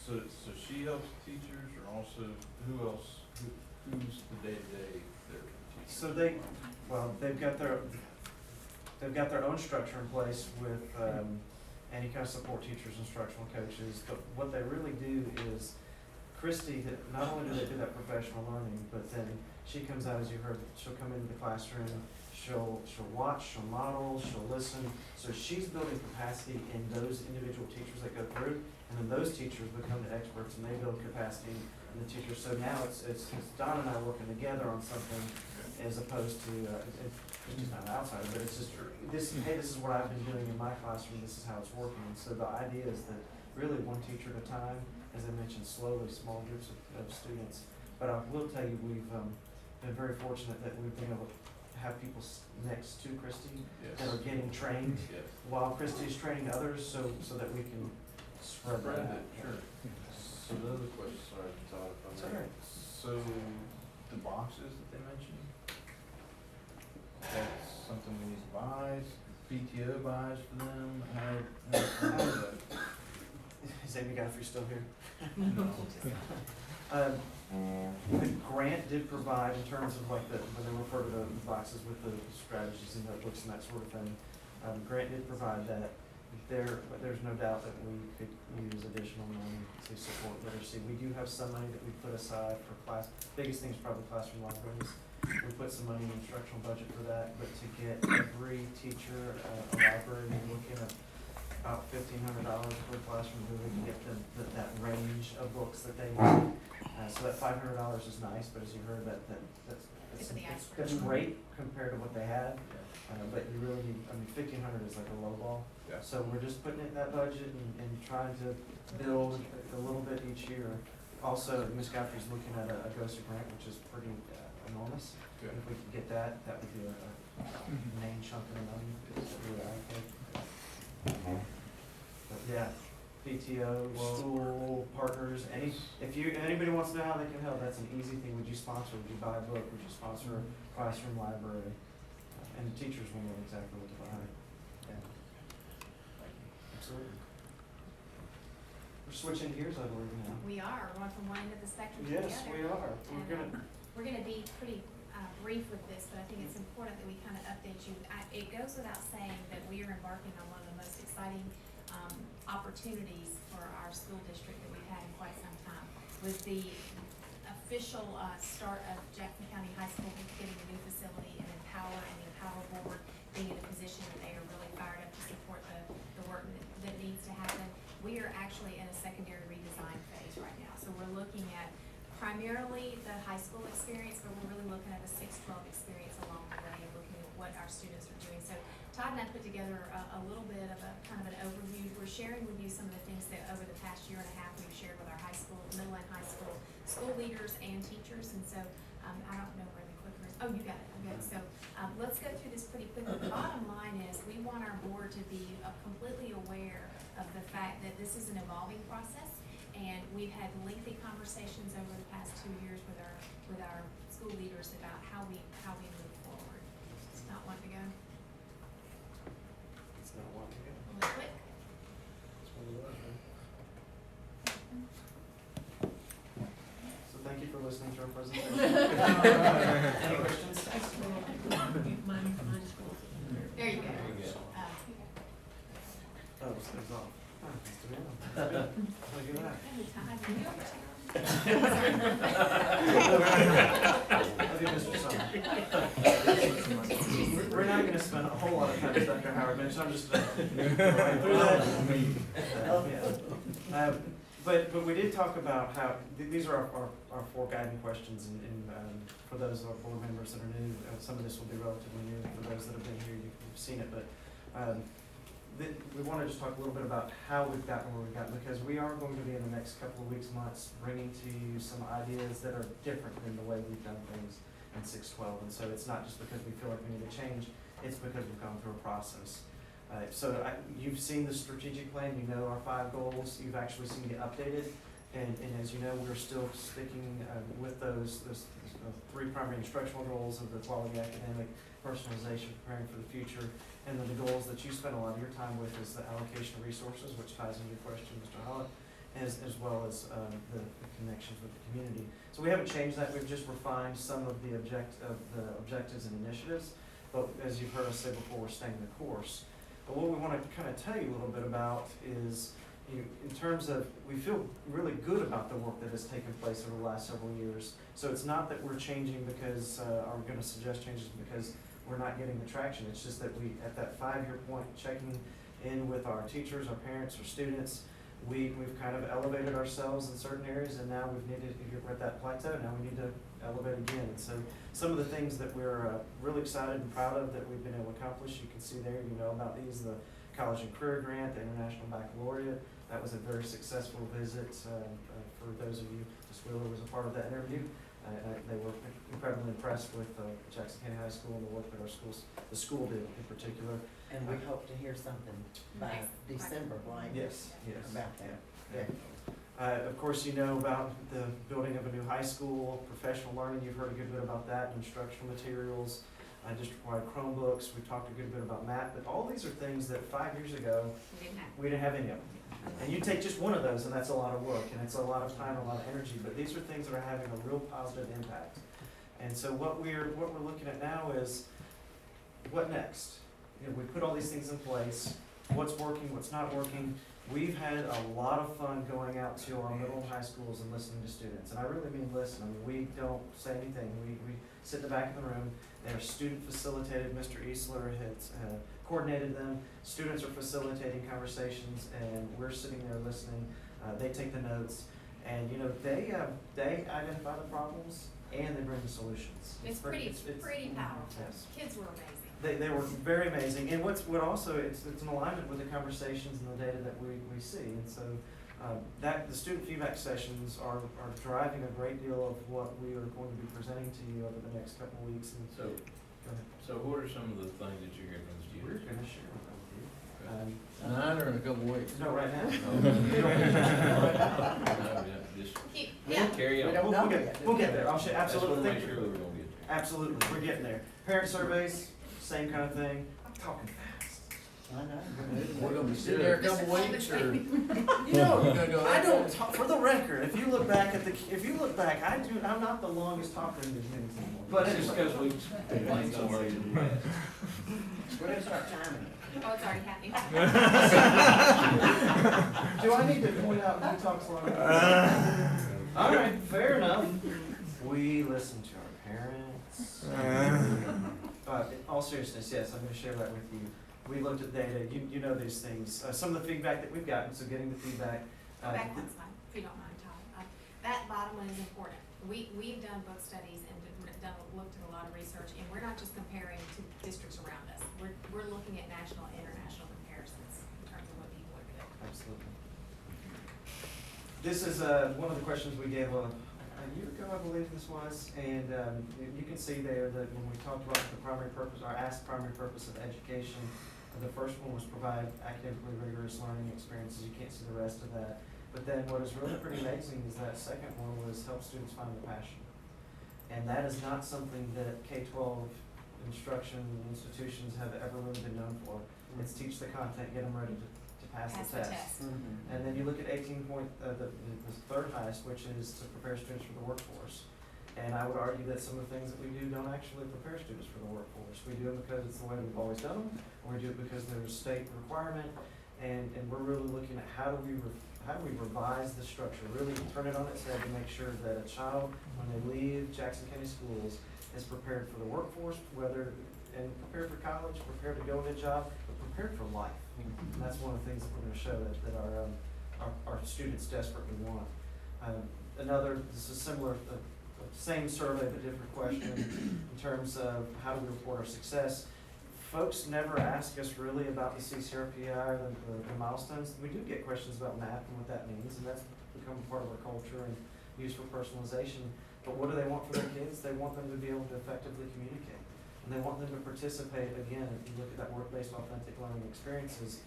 So she helps teachers, or also, who's the day-to-day there for teachers? So they've got their own structure in place with, any kind of support teachers, instructional coaches, but what they really do is, Christy, not only do they do that professional learning, but then she comes out, as you heard, she'll come into the classroom, she'll watch, she'll model, she'll listen, so she's building capacity in those individual teachers that go through, and then those teachers become the experts and they build capacity in the teachers. So now it's Don and I working together on something as opposed to, Christy's not an outsider, but it's just, hey, this is what I've been doing in my classroom, this is how it's working. And so the idea is that really one teacher at a time, as I mentioned, slowly, small groups of students. But I will tell you, we've been very fortunate that we've been able to have people next to Christy that are getting trained while Christy's training others, so that we can spread that out. Sure. So the other question, sorry, Todd, if I may. It's all right. So the boxes that they mentioned, that's something we need to buy, PTO buys for them, how is that? Is Amy Godfrey still here? No. The grant did provide in terms of like when they refer to the boxes with the strategies and notebooks and that sort of thing, grant did provide that. But there's no doubt that we could use additional money to support literacy. We do have some money that we put aside for biggest thing is probably classroom libraries. We put some money in the instructional budget for that, but to get every teacher a library, we're looking at about $1,500 per classroom, where we can get that range of books that they need. So that $500 is nice, but as you heard, that's great compared to what they had. But you really need, $1,500 is like a low ball. Yeah. So we're just putting it in that budget and trying to build a little bit each year. Also, Ms. Godfrey's looking at a GOSA grant, which is pretty enormous. Yeah. If we could get that would be a main chunk of the money that we would allocate. But yeah, PTO, school, partners, anybody wants to know how they can help, that's an easy thing. Would you sponsor, would you buy a book, would you sponsor a classroom library? And the teachers will know exactly what to buy. Yeah. Absolutely. We're switching gears, I believe now. We are, we're going from one end of the spectrum to the other. Yes, we are. We're gonna be pretty brief with this, but I think it's important that we kind of update you. It goes without saying that we are embarking on one of the most exciting opportunities for our school district that we've had in quite some time. With the official start of Jackson County High School getting a new facility and Empower and the Empower Board being in a position that they are really fired up to support the work that needs to happen. We are actually in a secondary redesign phase right now. So we're looking at primarily the high school experience, but we're really looking at the 6-12 experience along the way and looking at what our students are doing. So Todd and I put together a little bit of a kind of an overview. We're sharing with you some of the things that over the past year and a half we've shared with our high school, middle and high school leaders and teachers. And so I don't know where the clicker is. Oh, you got it. Okay. So let's go through this pretty quickly. The bottom line is we want our board to be completely aware of the fact that this is an evolving process, and we've had lengthy conversations over the past 2 years with our school leaders about how we move forward. It's not one to go. It's not one to go. A little quick. It's one of those, right? So thank you for listening to our presentation. Any questions? There you go. Oh, it's off. It's to be on. Look at that. Look at Mr. Summer. We're not gonna spend a whole lot of time with Dr. Howard, but I'm just gonna but we did talk about how, these are our 4 guiding questions, and for those of our board members that are new, some of this will be relatively new. For those that have been here, you've seen it, but we want to just talk a little bit about how we've gotten where we've gotten, because we are going to be in the next couple of weeks, months, bringing to you some ideas that are different than the way we've done things in 612. And so it's not just because we feel like we need to change, it's because we've gone through a process. You've seen the strategic plan, you know our 5 goals, you've actually seen it updated. And as you know, we're still sticking with those three primary instructional goals of the quality academic, personalization, preparing for the future, and then the goals that you spend a lot of your time with is the allocation of resources, which ties into your question, Mr. Holland, as well as the connections with the community. So we haven't changed that, we've just refined some of the objectives and initiatives, but as you've heard us say before, we're staying the course. But what we want to kind of tell you a little bit about is, in terms of, we feel really good about the work that has taken place over the last several years. So it's not that we're changing because, or we're gonna suggest changes because we're not getting the traction. It's just that we, at that 5-year point, checking in with our teachers, our parents, our students, we've kind of elevated ourselves in certain areas, and now we've needed to get rid of that plateau. Now we need to elevate again. And so some of the things that we're really excited and proud of that we've been able to accomplish, you can see there, you know about these, the College and Career Grant, the International Baccalaureate. That was a very successful visit for those of you. Ms. Wheeler was a part of that interview. They were incredibly impressed with Jackson County High School and the work that the school did in particular. And we hope to hear something by December, right? Yes. About that. Yeah. Of course, you know about the building of a new high school, professional learning. You've heard a good bit about that, instructional materials, district-wide Chromebooks. We talked a good bit about math, but all these are things that 5 years ago, we didn't have any of them. And you take just one of those and that's a lot of work and it's a lot of time, a lot of energy, but these are things that are having a real positive impact. And so what we're looking at now is, what next? You know, we put all these things in place, what's working, what's not working. We've had a lot of fun going out to our middle and high schools and listening to students. And I really mean listen. I mean, we don't say anything. We sit in the back of the room. They're student facilitated. Mr. Easler has coordinated them. Students are facilitating conversations and we're sitting there listening. They take the notes and, you know, they identify the problems and they bring the solutions. It's pretty powerful. Yes. Kids were amazing. They were very amazing, and what also it's in alignment with the conversations and the data that we see, and so that the student feedback sessions are driving a great deal of what we are going to be presenting to you over the next couple of weeks. And So, go ahead. so what are some of the things that you're hearing from the We're students? going to share with you. Tonight or in a couple of weeks? No, right now. No, yeah, just Yeah. carry on. We'll get there. I'll share. I just wanna Absolutely. make sure that we're gonna get there. Absolutely, we're getting there. Parent surveys, same kind of thing. I'm talking fast. I know. We're gonna be sitting there a couple of weeks or? You You're know, gonna go I like don't that? talk, for the record, if you look back, I'm not the longest talker in these meetings anymore. But It's just anyway. because we complained so much in the past. We're gonna start timing it. Oh, it's already happening. Do I need to point out who talks longer? All right, fair enough. We listen to our parents. But in all seriousness, yes, I'm gonna share that with you. We looked at data, you know these things. Some of the feedback that we've gotten, so getting the feedback. Back one slide, if you don't mind, Todd. That bottom one is important. We've done book studies and looked at a lot of research, and we're not just comparing to districts around us. We're looking at national and international comparisons in terms of what people are doing. Absolutely. This is one of the questions we gave a year ago, I believe this was, and you can see there that when we talked about the primary purpose, our asked primary purpose of education, the first one was provide academically rigorous learning experiences. You can't see the rest of that. But then what is really pretty amazing is that second one was help students find their passion. And that is not something that K-12 instruction institutions have ever really been known for. It's teach the content, get them ready to pass the test. And then you look at 18 point, the third highest, which is to prepare students for the workforce. And I would argue that some of the things that we do don't actually prepare students for the workforce. We do it because it's the way we've always done them, or we do it because there's state requirement, and we're really looking at how do we revise the structure, really turn it on its head to make sure that a child, when they leave Jackson County schools, is prepared for the workforce, and prepared for college, prepared to go into a job, but prepared for life. And that's one of the things that we're going to show that our students desperately want. This is similar, same survey but different question in terms of how do we report our success. Folks never ask us really about the CCRPI, the milestones. We do get questions about math and what that means, and that's become a part of our culture and used for personalization. But what do they want for their kids? They want them to be able to effectively communicate. And they want them to participate, again, if you look at that work-based authentic learning experiences,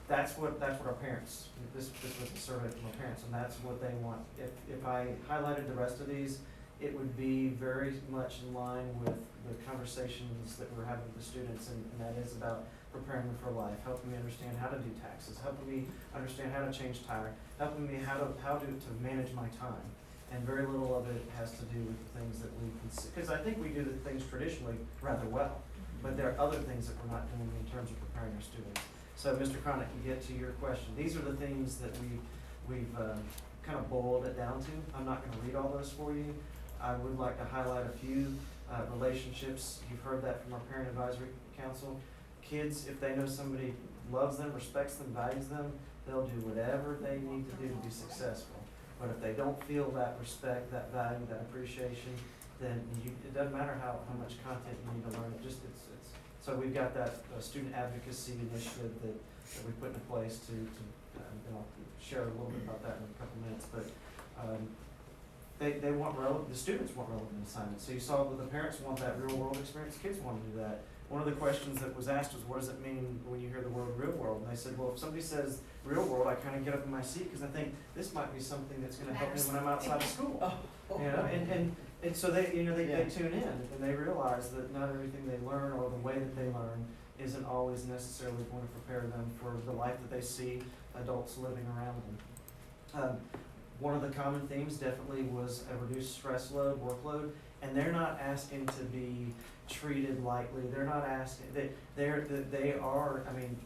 that's what our parents, this was a survey from our parents, and that's what they want. If I highlighted the rest of these, it would be very much in line with the conversations that we're having with the students, and that is about preparing them for life, helping me understand how to do taxes, helping me understand how to change tire, helping me how to manage my time. And very little of it has to do with the things that we consider, because I think we do the things traditionally rather well, but there are other things that we're not doing in terms of preparing our students. So, Mr. Chronic, to get to your question, these are the things that we've kind of boiled it down to. I'm not gonna read all those for you. I would like to highlight a few relationships. You've heard that from our Parent Advisory Council. Kids, if they know somebody loves them, respects them, values them, they'll do whatever they need to do to be successful. But if they don't feel that respect, that value, that appreciation, then it doesn't matter how much content you need to learn. So we've got that student advocacy initiative that we put in place to and I'll share a little bit about that in a couple minutes, but they want the students want relevant assignments. So you saw that the parents want that real world experience, kids want to do that. One of the questions that was asked was, what does it mean when you hear the word real world? And they said, well, if somebody says real world, I kind of get up in my seat because I think this might be something that's going to help me when I'm outside of school. You know, and so they tune in and they realize that not everything they learn or the way that they learn isn't always necessarily going to prepare them for the life that they see adults living around them. One of the common themes definitely was a reduced stress load, workload, and they're not asking to be treated lightly. They're not asking, they are, I mean,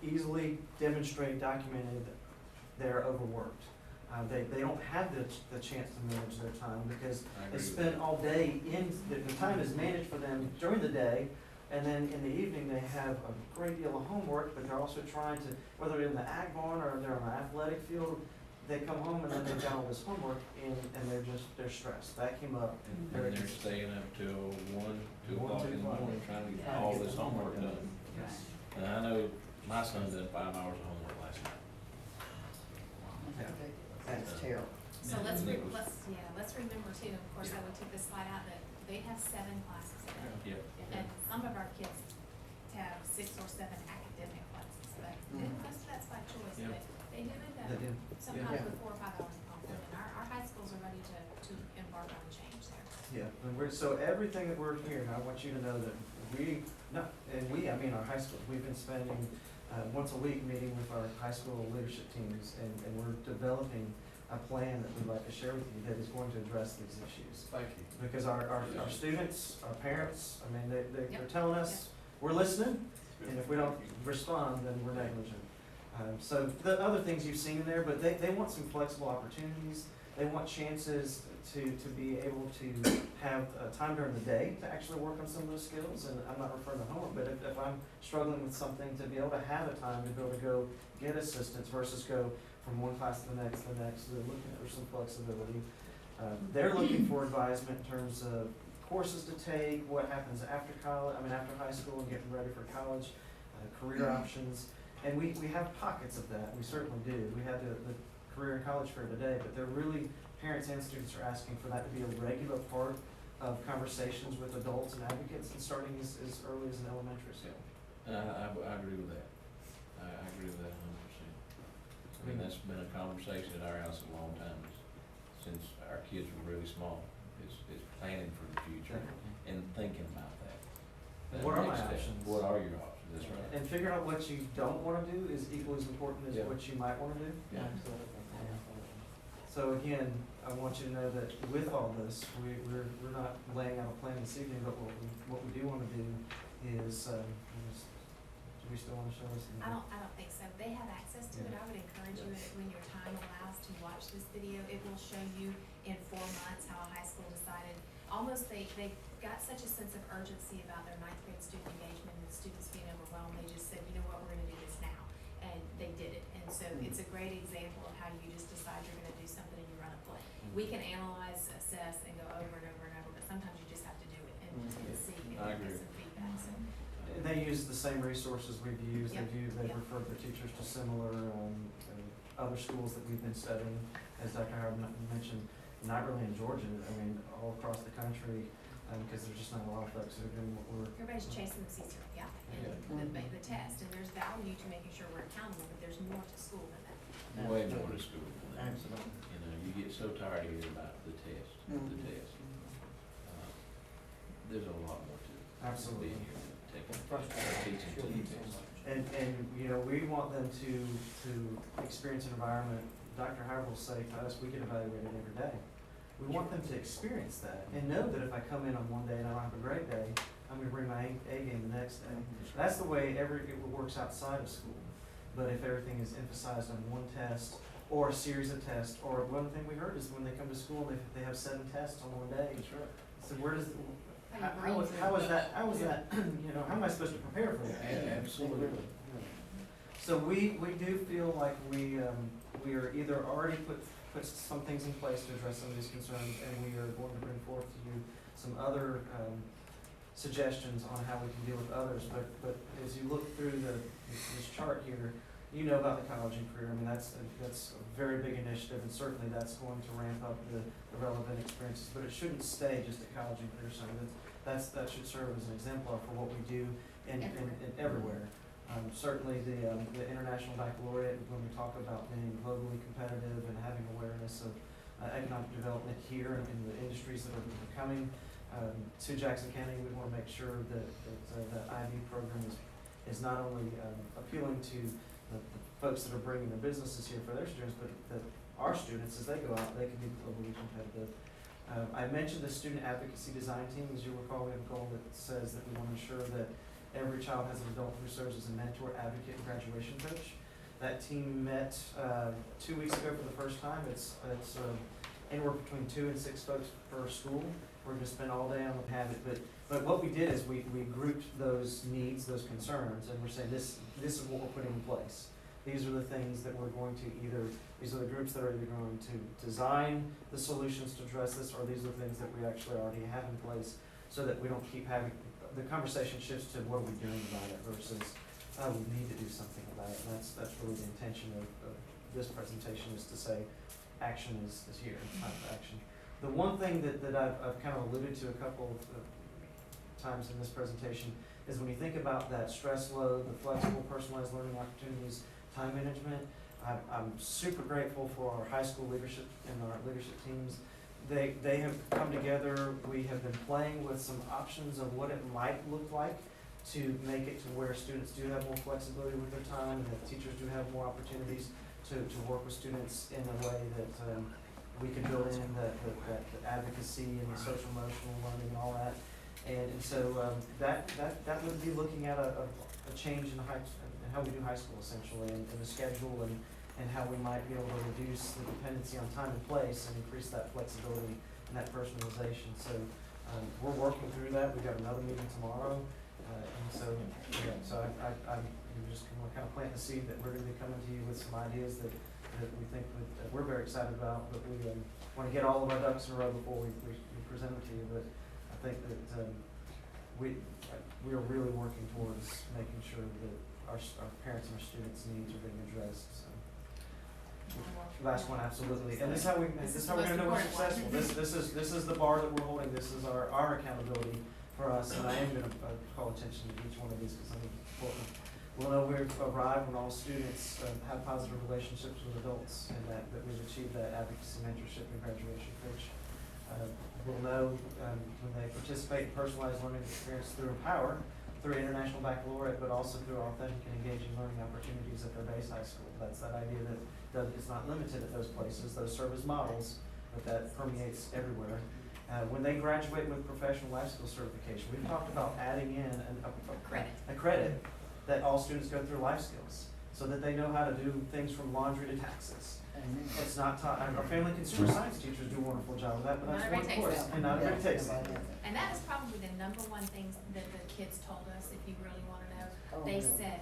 easily demonstrated, documented, they're overworked. They don't have the chance to manage their time because they spend all day the time is managed for them during the day, and then in the evening they have a great deal of homework, but they're also trying to, whether they're in the ag barn or they're on the athletic field, they come home and then they've got all this homework and they're stressed. That came up. And they're staying up till 2 o'clock in the morning trying to get all this homework done. And I know my son did 5 hours of homework last night. That's terrible. So let's remember too, of course, I would take this slide out, that they have 7 classes a day. Yeah. And some of our kids have 6 or 7 academic classes, but most of that's by choice, Yeah. but they do it They do. sometimes Yeah. with 4 or 5 hours of homework, and our high schools are ready to embark on change there. Yeah, and so everything that we're hearing, I want you to know that I mean our high schools, we've been spending once a week meeting with our high school leadership teams, and we're developing a plan that we'd like to share with you that is going to address these issues. Thank you. Because our students, our parents, I mean, they're Yep. telling us, we're listening, and if we don't respond, then we're negligent. So the other things you've seen in there, but they want some flexible opportunities. They want chances to be able to have time during the day to actually work on some of those skills. And I'm not referring to homework, but if I'm struggling with something, to be able to have a time to be able to go get assistance versus go from one class to the next, they're looking for some flexibility. They're looking for advisement in terms of courses to take, what happens after after high school and getting ready for college, career options. And we have pockets of that, we certainly do. We had the career and college fair today, but they're really, parents and students are asking for that to be a regular part of conversations with adults and advocates, and starting as early as an elementary school. I agree with that. I agree with that 100%. I mean, that's been a conversation at our house a long time, since our kids were really small. It's planning for the future and thinking about that. What are my next step. options? What are your options? That's right. And figuring out what you don't wanna do is equally as important as Yeah. what you might wanna do. Yeah. So again, I want you to know that with all this, we're not laying out a plan this evening, but what we do wanna do is, do we still wanna show this? I don't think so. They have access to it. I would encourage you, when your time allows, to watch this video. It will show you in 4 months how a high school decided, almost they got such a sense of urgency about their 9th grade student engagement and students being overwhelmed. They just said, you know what, we're gonna do this now. And they did it. And so it's a great example of how you just decide you're gonna do something and you run a play. We can analyze, assess, and go over and over and over, but sometimes you just have to do it and see I and agree. get some feedback, so. And they use the same resources we've used. Yep. They've Yep. referred their teachers to similar, other schools that we've been studying, as Dr. Howard mentioned, not really in Georgia, I mean, all across the country, because there's just not a lot of folks that are doing what we're. Everybody's chasing the C0, yeah. the test, and there's value to making sure we're accountable, but there's more to school than that. Way more to school than that. Absolutely. You know, you get so tired of hearing about the test, the test. There's a lot more to it. Absolutely. Being here, taking, Frustrating. teaching to the test. And, you know, we want them to experience an environment, Dr. Howard will say to us, we get evaluated every day. We want them to experience that and know that if I come in on one day and I don't have a great day, I'm gonna bring my A game the next day. That's the way it works outside of school. But if everything is emphasized on one test or a series of tests, or one thing we heard is when they come to school, they have 7 tests on one day. That's right. So where does, how is that, you know, how am I supposed to prepare for that? Absolutely. So we do feel like we are either already put some things in place to address some of these concerns, and we are going to bring forth to you some other suggestions on how we can deal with others. But as you look through this chart here, you know about the college and career. I mean, that's a very big initiative, and certainly that's going to ramp up the relevant experiences. But it shouldn't stay just at college and career center. That should serve as an exemplar for what we do in everywhere. Certainly the International Baccalaureate, when we talk about being globally competitive and having awareness of economic development here and in the industries that are coming to Jackson County, we want to make sure that that IB program is not only appealing to the folks that are bringing their businesses here for their students, but that our students, as they go out, they can be globally competitive. I mentioned the student advocacy design team. As you recall, we have a goal that says that we want to ensure that every child has an adult who serves as a mentor, advocate, and graduation coach. That team met 2 weeks ago for the first time. It's anywhere between 2 and 6 folks per school. We're going to spend all day on the habit, but what we did is we grouped those needs, those concerns, and we're saying this is what we're putting in place. These are the things that we're going to these are the groups that are either going to design the solutions to address this, or these are the things that we actually already have in place, so that we don't keep having, the conversation shifts to what are we doing about it versus, we need to do something about it. And that's really the intention of this presentation, is to say action is here, it's time for action. The one thing that I've kind of alluded to a couple of times in this presentation is when you think about that stress load, the flexible personalized learning opportunities, time management, I'm super grateful for our high school leadership and our leadership teams. They have come together. We have been playing with some options of what it might look like to make it to where students do have more flexibility with their time, and that teachers do have more opportunities to work with students in a way that we can build in the advocacy and the social emotional learning and all that. And so that would be looking at a change in how we do high school, essentially, and the schedule, and how we might be able to reduce the dependency on time and place and increase that flexibility and that personalization. So we're working through that. We've got another meeting tomorrow. And so I'm just going to kind of plant the seed that we're going to be coming to you with some ideas that we think that we're very excited about, but we want to get all of our ducks in a row before we present them to you. But I think that we are really working towards making sure that our parents and our students' needs are being addressed. So. Last one, absolutely. And this is how we're going to know we're successful. This is the bar that we're holding. This is our accountability for us. And I am going to call attention to each one of these because I think it's important. We'll know we've arrived when all students have positive relationships with adults, and that we've achieved that advocacy, mentorship, and graduation coach. We'll know when they participate in personalized learning experience through Empower, through International Baccalaureate, but also through authentic and engaging learning opportunities at their base high school. That's that idea that it's not limited at those places. Those serve as models, but that permeates everywhere. When they graduate with professional life skill certification, we've talked about adding in a credit that all students go through life skills, so that they know how to do things from laundry to taxes. It's not taught. Our family consumer science teachers do a wonderful job of that, but that's one course, and not everybody takes it. And that is probably the #1 thing that the kids told us, if you really want to know. They said,